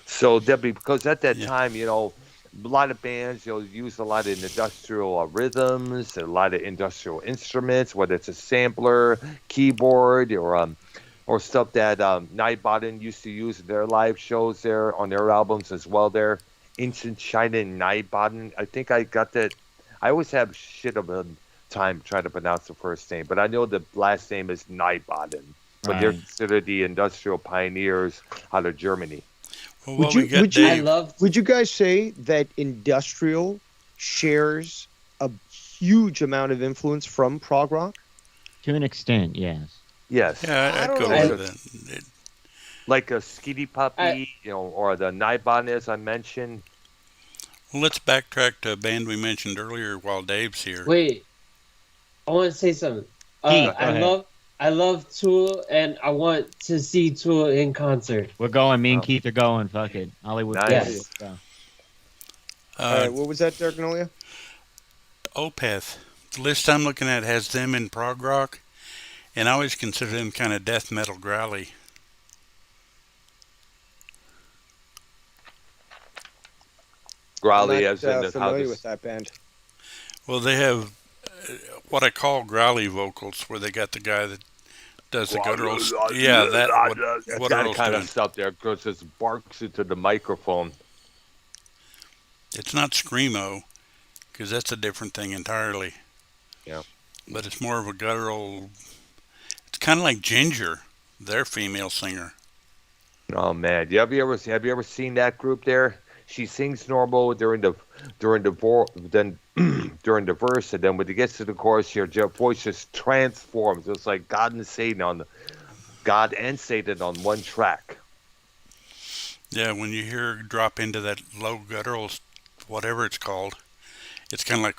So definitely because at that time, a lot of bands, use a lot of industrial rhythms, a lot of industrial instruments, whether it's a sampler, keyboard, or stuff that Nightbottom used to use in their live shows there on their albums as well. There, Ancient China and Nightbottom. I think I got that. I always have shit of a time trying to pronounce the first name, but I know the last name is Nightbottom. But they're Right. considered the industrial pioneers out of Germany. Well, Would while you- we got would you- I Dave, love. Would you guys say that industrial shares a huge amount of influence from prog rock? to an extent, yes. Yes. yeah, I I'd don't go know. with that. Like a Skitty Puppy, or the Nightbottom, as I mentioned. Well, let's backtrack to a band we mentioned earlier while Dave's here. Wait, I want to say something. Keith, go I ahead. I love Tool, and I want to see Tool in concert. We're going. Me and Oh. Keith are going. Fuck it. Hollywood. Nice. Let's go. All right, what was that, Arknolia? Opeth. The list I'm looking at has them in prog rock, and I always consider them kind of death metal growly. Growly I'm as not in the familiar with that band. Well, they have what I call growly vocals, where they got the guy that does the gutturals. Yeah, what that Earl's kind doing. of stuff there, because just barks into the microphone. It's not screamo, because that's a different thing entirely. Yeah. But it's more of a guttural. It's kind of like Ginger, their female singer. Oh man, have you ever seen that group there? She sings normal during the during the verse, and then when it gets to the chorus, her voice just transforms. It's like God and Satan on one track. Yeah, when you hear her drop into that low guttural, whatever it's called, it's kind of like,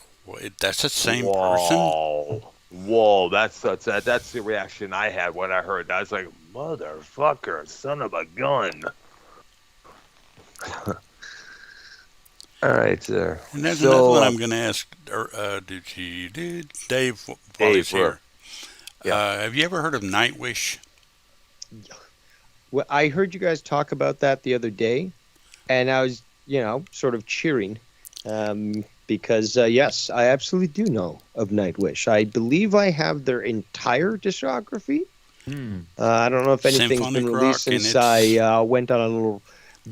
that's the same person? Whoa, that's the reaction I had when I heard that. I was like, motherfucker, son of a gun. All right, sir. And there's So, another one I'm going to ask Dave while he's here. Yeah. Have you ever heard of Nightwish? Well, I heard you guys talk about that the other day, and I was, sort of cheering, because yes, I absolutely do know of Nightwish. I believe I have their entire discography. I don't know if anything's Symphonic been rock, released and since I went on a little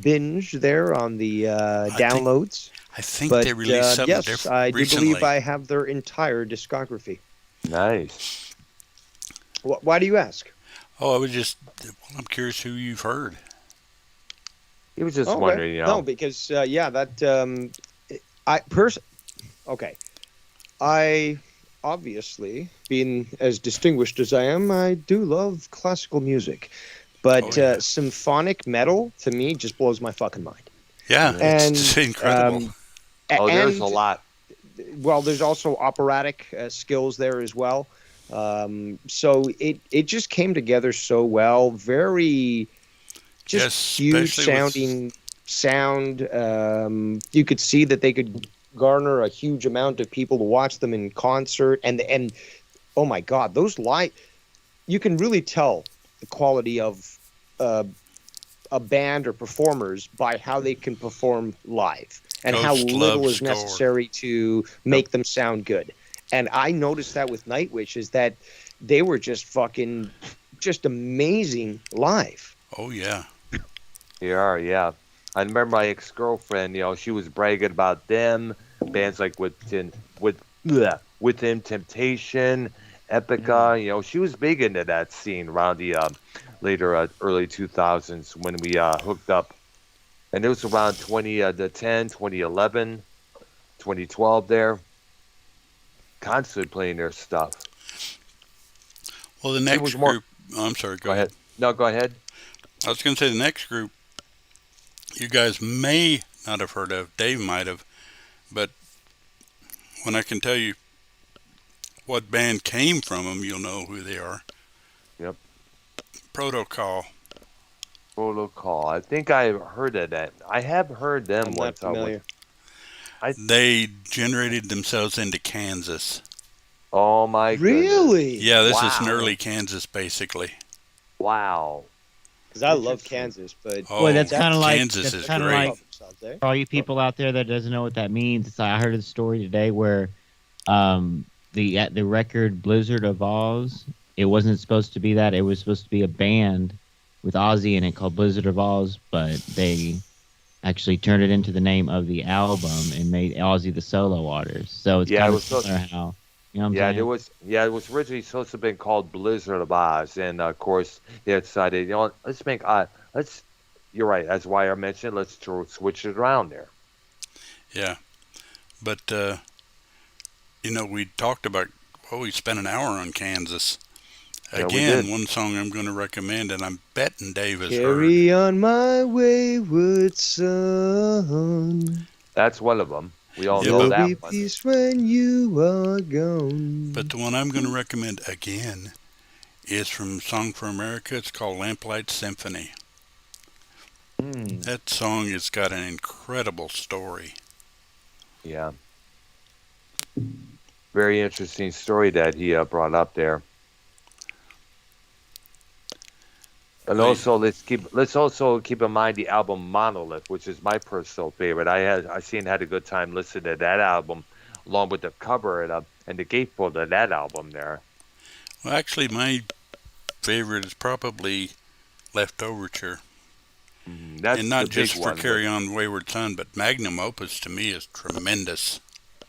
binge there on the downloads. I think But they released something yes, different I do recently. believe I have their entire discography. nice. Why do you ask? Oh, I'm curious who you've heard. He was just Okay. wondering, No, because okay. I obviously, being as distinguished as I am, I do love classical music, but symphonic metal to me just blows my fucking mind. Yeah, And it's incredible. there's and, a lot. Well, there's also operatic skills there as well. So it just came together so well. Very just Yes, huge especially sound. You could see that they could garner a huge amount of people to watch them in concert, and oh my God, those you can really tell the quality of a band or performers by how they can perform live and how Ghost little Love is score. necessary to make them sound good. And I noticed that with Nightwish is that they were just amazing live. Oh, yeah. Yeah. I remember my ex-girlfriend, she was bragging about them, bands like Within Temptation, Epica, she was big into that scene around the later early 2000s when we hooked up. And it was around 2010, 2011, 2012 there. Constantly playing their stuff. Well, the next was more- group... Oh, I'm sorry, Go ahead. No, go ahead. I was going to say the next group you guys may not have heard of. Dave might have. But when I can tell you what band came from them, you'll know who they are. Yep. Protocol. Protocol. I think I've heard of that. I have heard them I'm not once. familiar. They generated themselves into Kansas. Oh my goodness. Really? Yeah, this is an Wow. early Kansas, basically. Wow. Because I love Kansas, but Oh, Well, that's kind of like Kansas that's is kind of great. like for all you people out there that doesn't know what that means. It's like I heard a story today where the record Blizzard of Oz, it wasn't supposed to be that. It was supposed to be a band with Ozzy in it called Blizzard of Oz, but they actually turned it into the name of the album and made Ozzy the solo artist. So it's kind of similar how, you know what I'm saying? It was originally supposed to have been called Blizzard of Oz, and of course they decided, let's make you're right, that's why I mentioned let's switch it around there. Yeah. But, we talked about, we spent an hour on Kansas. Yeah, we Again, did. one song I'm going to recommend, and I'm betting Dave has Carry heard. on my wayward son. That's one of them. We all Yeah, know but- There'll be that one. peace when you are gone. But the one I'm going to recommend again is from Song for America. It's called Lamplight Symphony. Mm, That song has got an incredible story. yeah. Very interesting story that he brought up there. And Wait, also, let's also keep in mind the album Monolith, which is my personal favorite. Had a good time listening to that album, along with the cover and the gatefold of that album there. well, actually, my favorite is probably Left Overture. And That's the not big just for one. Carry On Wayward Son, but Magnum Opus to me is tremendous.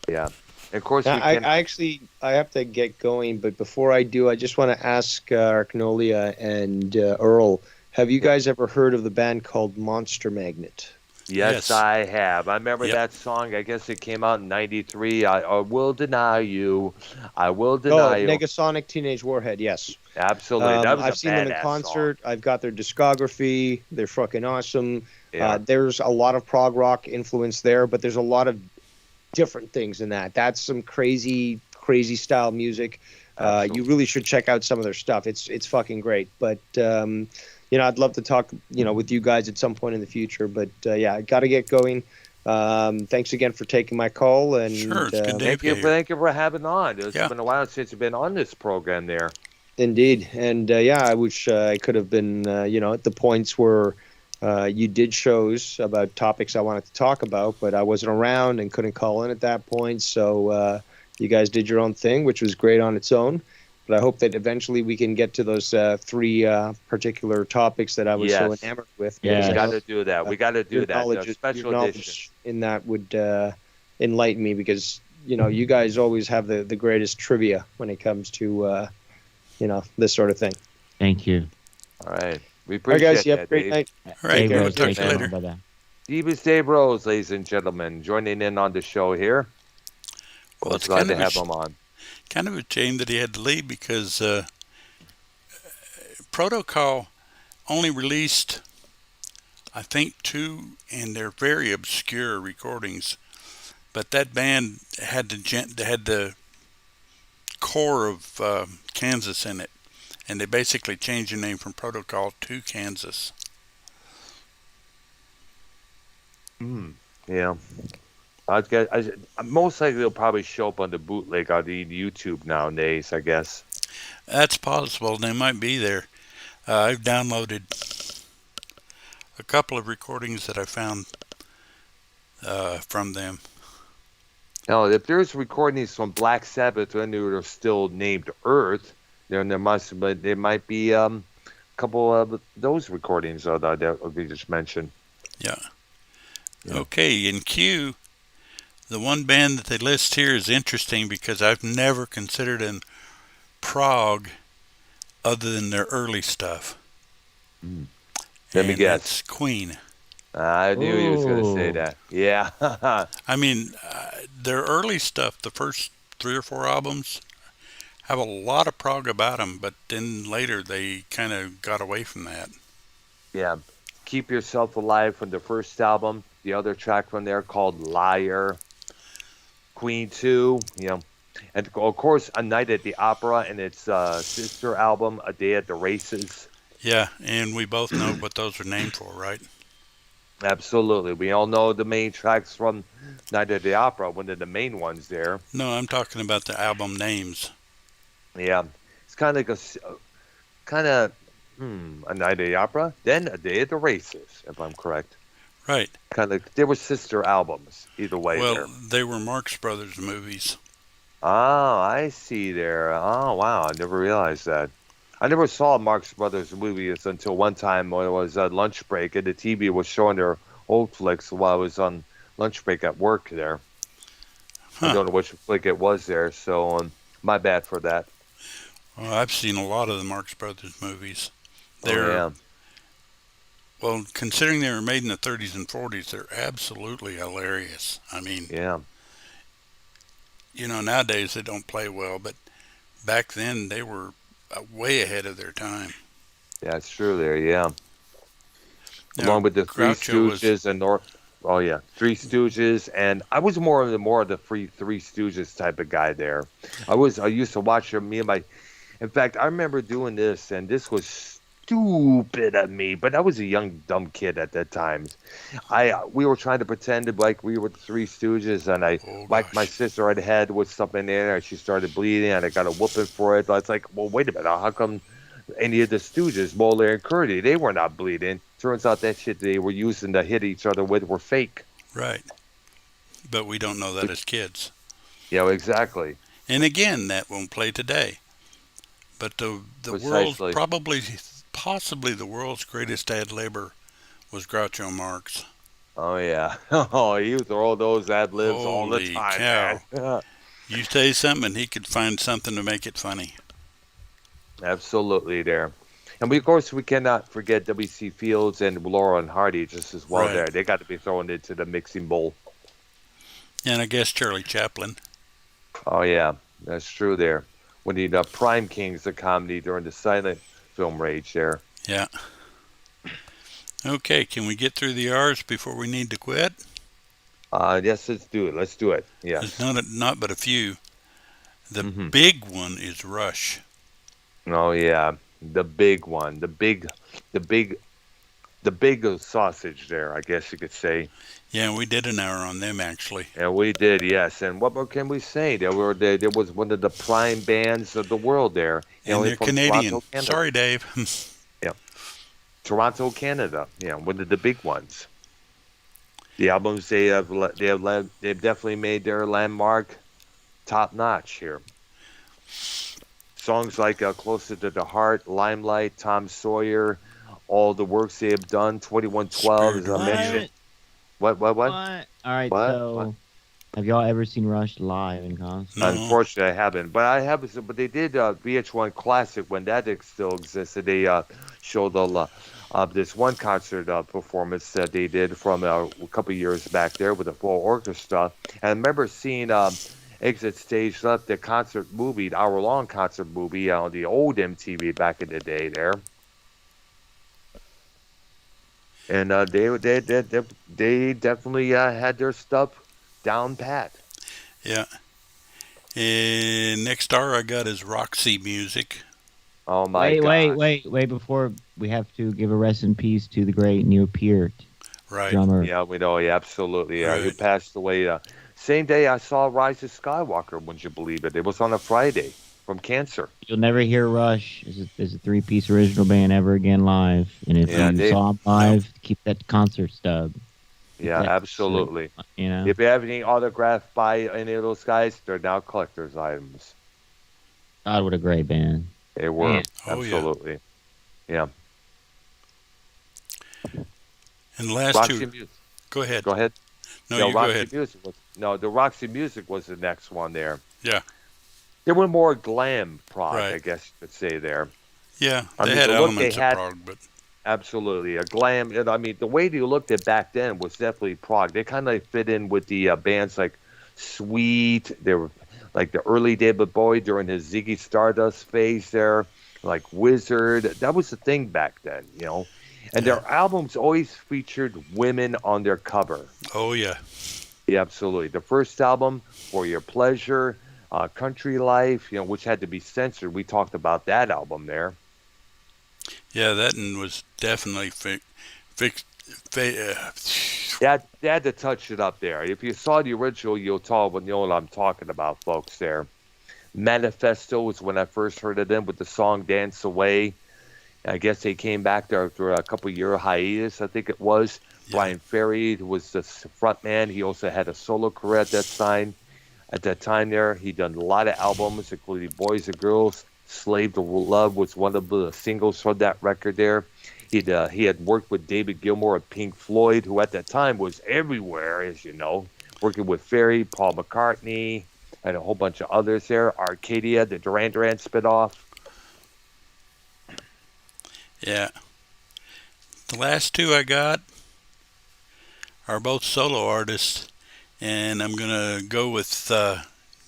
Yeah. And of course, Now, we I can. actually I have to get going, but before I do, I just want to ask Arknolia and Earl, have you guys ever heard of the band called Monster Magnet? Yes, Yes. I have. I remember Yep. that song. I guess it came out in '93. I will deny you. I will Oh, deny you. Negasonic Teenage Warhead, yes. Absolutely. That was a I've seen them in badass concert. I've got their discography. They're fucking awesome. song. Yeah. There's a lot of prog rock influence there, but there's a lot of different things in that. That's some crazy, crazy style music. You Absolutely. really should check out some of their stuff. It's fucking great. But I'd love to talk, with you guys at some point in the future. But I got to get going. Thanks again for taking my call. And Sure, it's good to Thank you for having on. It's Yeah. been a while since you've been on this program there. Indeed, and I wish I could have been, at the points where you did shows about topics I wanted to talk about, but I wasn't around and couldn't call in at that point. So you guys did your own thing, which was great on its own. But I hope that eventually we can get to those three particular topics that I was so Yes. enamored with. Yeah. because We I got know to do that. We got to do your that. knowledge, The special your edition. knowledge in that would enlighten me, because you guys always have the greatest trivia when it comes to this sort of thing. Thank you. All right. We All right, appreciate guys, you have a that, great Dave. night. All right, Dave we'll Rose, talk take to you care, later. brother. Stevens Dave Rose, ladies and gentlemen, joining in on the show here. Well, We're it's glad kind to of, a, have sh- him on. kind of a shame that he had to leave because Protocol only released, I think, 2, and they're very obscure recordings. But that band had the core of Kansas in it, and they basically changed the name from Protocol to Kansas. Yeah. Most likely it'll probably show up on the bootleg on the YouTube nowadays, I guess. That's possible. They might be there. I've downloaded a couple of recordings that I found from them. Now, if there's recordings from Black Sabbath when they were still named Earth, then there might be a couple of those recordings that we just mentioned. Yeah. Yeah. Okay, in Q, the one band that they list here is interesting because I've never considered them prog other than their early stuff. Let me And guess. that's Queen. I knew he was going to say Ooh. that. Yeah. I mean, their early stuff, the first 3 or 4 albums, have a lot of prog about them, but then later they kind of got away from that. Yeah. Keep Yourself Alive from the first album. The other track from there called Liar. Queen 2, and of course A Night at the Opera and its sister album A Day at the Races. Yeah, and we both know what those are named for, right? Absolutely. We all know the main tracks from Night at the Opera, one of the main ones there. No, I'm talking about the album names. Yeah. It's kind of like A Night at the Opera, then A Day at the Races, if I'm correct. Right. Kind of, they were sister albums, either way there. Well, they were Marx Brothers movies. Oh, I see there. Oh, wow. I never realized that. I never saw Marx Brothers movies until one time when it was a lunch break and the TV was showing their old flicks while I was on lunch break at work there. I Huh. don't know which flick it was there, so my bad for that. Well, I've seen a lot of the Marx Brothers movies. Oh, They're yeah. Well, considering they were made in the 30s and 40s, they're absolutely hilarious. I mean, Yeah. nowadays they don't play well, but back then they were way ahead of their time. Yeah, it's true there, yeah. Now, Along with the Three Groucho was- Stooges and Oh yeah, Three Stooges, and I was more of the Three Stooges type of guy there. I used to watch them. Me and In fact, I remember doing this, and this was stupid of me, but I was a young dumb kid at that time. We were trying to pretend to like we were the Three Stooges, and I Oh whacked my gosh. sister on the head with something in there, and she started bleeding, and I got a whooping for it. But it's like, well, wait a minute, how come any of the Stooges, Moeller and Curdy, they were not bleeding? Turns out that shit they were using to hit each other with were fake. Right. But we don't know that But, as kids. exactly, And again, that won't play today. But the world precisely. probably, possibly the world's greatest ad libber was Groucho Marx. Oh yeah. Oh, you throw those ad libs all the Holy time, man. cow. You say something and he could find something to make it funny. Absolutely there. And we, of course, we cannot forget W.C. Fields and Laurel and Hardy just as well Right. there. They got to be thrown into the mixing bowl. And I guess Charlie Chaplin. Oh, yeah, that's true there. When the Prime Kings of comedy during the silent film rage there. Yeah. Okay, can we get through the R's before we need to quit? Yes, let's do it. Let's do it. There's Yes. not but a few. The Hmm. big one is Rush. Oh, yeah. The big one. The big sausage there, I guess you could say. Yeah, we did an hour on them actually. And we did, yes. And what more can we say? There was one of the prime bands of the world there. And they're From Canadian. Toronto, Canada. Sorry, Dave. Yeah, Toronto, Canada. Yeah, one of the big ones. The albums they've definitely made their landmark top notch here. Songs like "Closer to the Heart," "Limelight," "Tom Sawyer," all the works they have done. 2112, as Spirit I of mentioned. What? What? All right, What? so have y'all ever seen Rush live in concert? No. Unfortunately, I haven't, but I have. But they did VH1 Classic when that still existed. They showed this one concert performance that they did from a couple years back there with a full orchestra. And I remember seeing Exit Stage Left, the concert movie, the hour-long concert movie on the old MTV back in the day there. And they definitely had their stuff down pat. Yeah. And next R I got is Roxy Music. Oh my Wait! Before we have to give a rest in peace to the great Neil Peart, Right. drummer. Yeah, we know. Yeah, absolutely. He Right. passed away. Same day I saw Rise of Skywalker. Wouldn't you believe it? It was on a Friday from cancer. You'll never hear Rush as a three-piece original band ever again live. And if Yeah, you saw them live, keep that concert stub. Yeah, That's absolutely. You know, If you have any autographed by any of those guys, they're now collector's items. God, what a great band. They were. Man. Oh, yeah. Absolutely. Yeah. And the last Roxy two. Music. Go ahead. Go ahead. No, No, you go Roxy ahead. Music was the Roxy Music was the next one there. Yeah. They were more glam prog, Right. I guess you could say there. Yeah, I they mean, had the look elements they had- of prog, but Absolutely, a glam. And I mean, the way they looked at back then was definitely prog. They kind of fit in with the bands like Sweet. They were like the early David Bowie during his Ziggy Stardust phase there, like Wizard. That was the thing back then, you know. And their albums always featured women on their cover. oh yeah. Yeah, absolutely. The first album, For Your Pleasure, Country Life, which had to be censored. We talked about that album there. Yeah, that one was definitely fixed. They had to touch it up there. If you saw the original, you'll know what I'm talking about, folks, there. Manifesto was when I first heard of them with the song Dance Away. I guess they came back there after a couple-year hiatus, I think it was. Yeah. Brian Ferry was the front man. He also had a solo career at that time there. He done a lot of albums, including Boys and Girls. Slave to Love was one of the singles from that record there. He had worked with David Gilmour of Pink Floyd, who at that time was everywhere, as you know, working with Ferry, Paul McCartney, and a whole bunch of others there. Arcadia, the Duran Duran spinoff. Yeah. The last two I got are both solo artists, and I'm gonna go with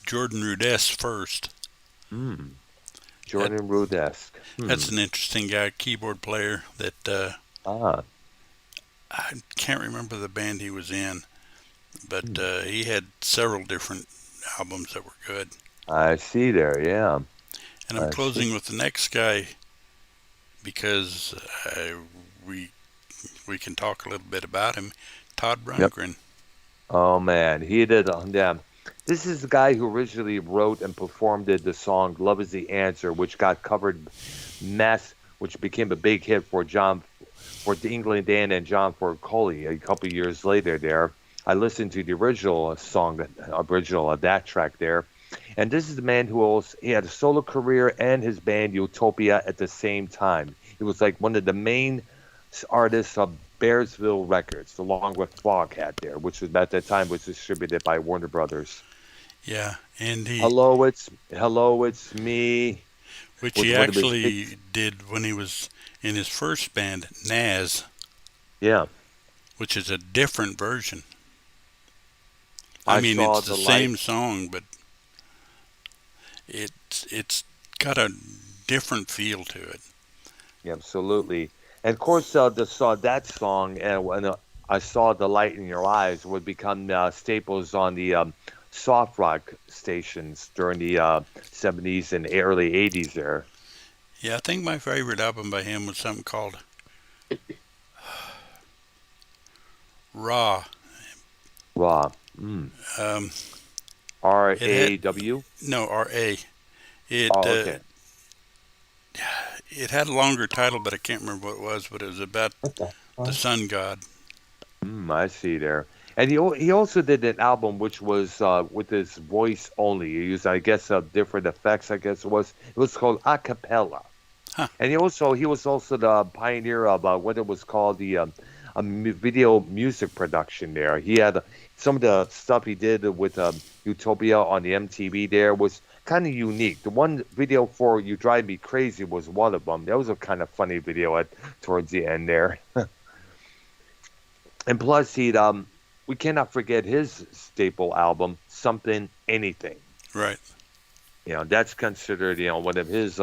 Jordan Rudess first. Jordan Rudess. That's an interesting guy, keyboard player that Ah, I can't remember the band he was in, but he had several different albums that were good. I see there, yeah. And I'm I see. closing with the next guy because we can talk a little bit about him. Todd Yep. Brown. Oh man, he did. Yeah. This is the guy who originally wrote and performed the song "Love Is the Answer," which got covered which became a big hit for England Dan and John Ford Coley a couple years later. There, I listened to the original of that track there, and this is the man he had a solo career and his band Utopia at the same time. He was like one of the main artists of Bearsville Records, along with Frog had there, which was at that time was distributed by Warner Brothers. Yeah, and Hello, it's me. which Was he one of his actually did when he was in his first band, Naz, Yeah, which is a different version. I I mean, saw it's the the same light. song, but it's got a different feel to it. Yeah, absolutely. And of course, saw that song, and when I saw the light in your eyes would become staples on the soft rock stations during the 70s and early 80s there. Yeah, I think my favorite album by him was something called Raw. Raw. Um, it had RAW? no R.A. It Oh, okay. it had a longer title, but I can't remember what it was. But it was about What the the fuck? sun god. I see there. And he also did an album which was with his voice only. He used, I guess, different effects. I guess it was called a cappella. Huh. And he was also the pioneer of what it was called the video music production. There, he had some of the stuff he did with Utopia on the MTV. There was kind of unique. The one video for "You Drive Me Crazy" was one of them. That was a kind of funny video towards the end there. And plus, we cannot forget his staple album, "Something Anything." Right. That's considered one of his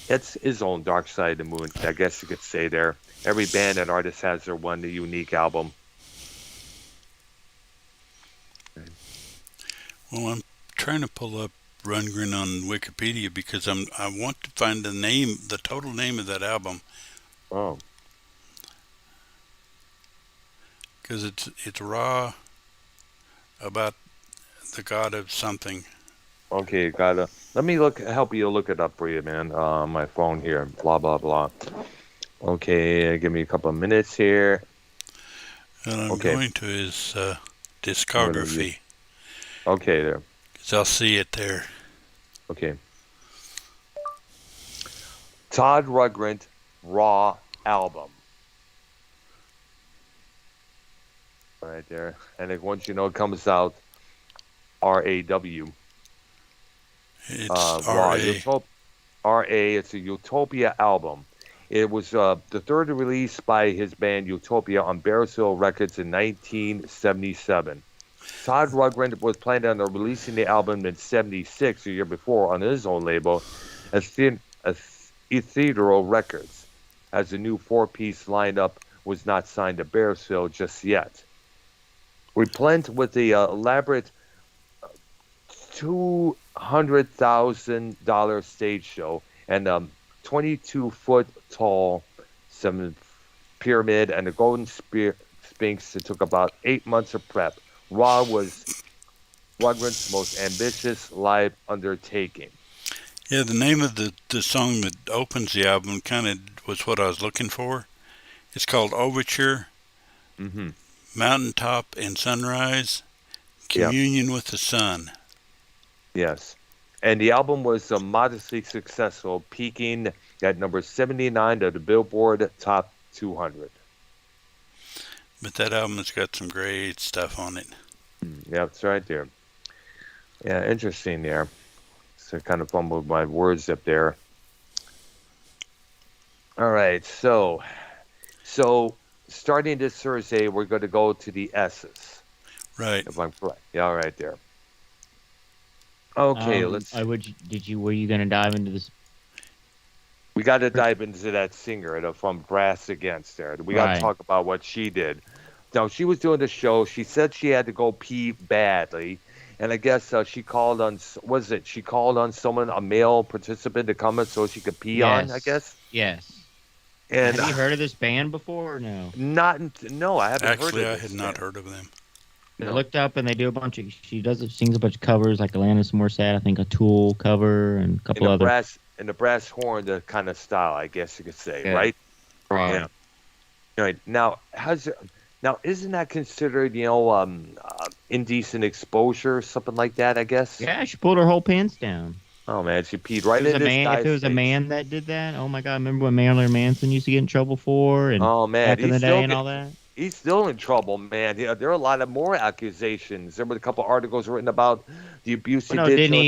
it's his own Dark Side of the Moon, I guess you could say there. Every band and artist has their one unique album. Well, I'm trying to pull up Rundgren on Wikipedia because I want to find the total name of that album, Oh, because it's raw about the god of something. okay, gotta let me help you look it up for you, man. On my phone here, blah blah blah. Okay, give me a couple of minutes here. And I'm Okay, going to his I'm gonna use. discography Okay, there. because I'll see it there. Okay, Todd Rundgren Raw album. Right there, and then once it comes out, RAW. It's Raw. R.A. RA. It's a Utopia album. It was the third release by his band Utopia on Bearsville Records in 1977. Todd Rundgren was planning on releasing the album in '76, a year before, on his own label, Ethereal Records, as the new four-piece lineup was not signed to Bearsville just yet. We planned with the elaborate $200,000 stage show and 22-foot tall pyramid and the Golden Sphinx. It took about 8 months of prep. Raw was Rundgren's most ambitious live undertaking. Yeah, the name of the song that opens the album kind of was what I was looking for. It's called Overture, Mm-hmm. Mountaintop and Sunrise, Yeah. Communion with the Sun. Yes. And the album was modestly successful, peaking at number 79 of the Billboard Top 200. But that album has got some great stuff on it. Yeah, it's right there. Yeah, interesting there. So I kind of fumbled my words up there. All right, so starting this Thursday, we're going to go to the S's. Right. If I'm correct. Yeah, all right there. Okay, let's. Were you going to dive into this? We got to dive into that singer from Brass Against there. We got to Right. talk about what she did. Now, she was doing the show. She said she had to go pee badly, and I guess she called on she called on someone, a male participant, to come in so she could pee on, I guess. Yes. And have you heard of this band before or no? No, I haven't Actually, heard I of this had not band. heard of them. I No. looked up and they do a bunch of. Sings a bunch of covers like Alanis Morissette, I think a Tool cover and a couple other. In the brass horn, the kind of style, I guess you could say, Yeah. right? Right. Yeah. Right. Now, isn't that considered, indecent exposure, something like that? I guess. Yeah, she pulled her whole pants down. Oh man, she peed right If in this guy's if it was a face. man that did that, oh my God! Remember what Marilyn Manson used to get in trouble for, and Oh man, back in the day and all that. He's still in trouble, man. Yeah, there are a lot of more accusations. There were a couple articles written about the abuse Well, no, he did didn't to he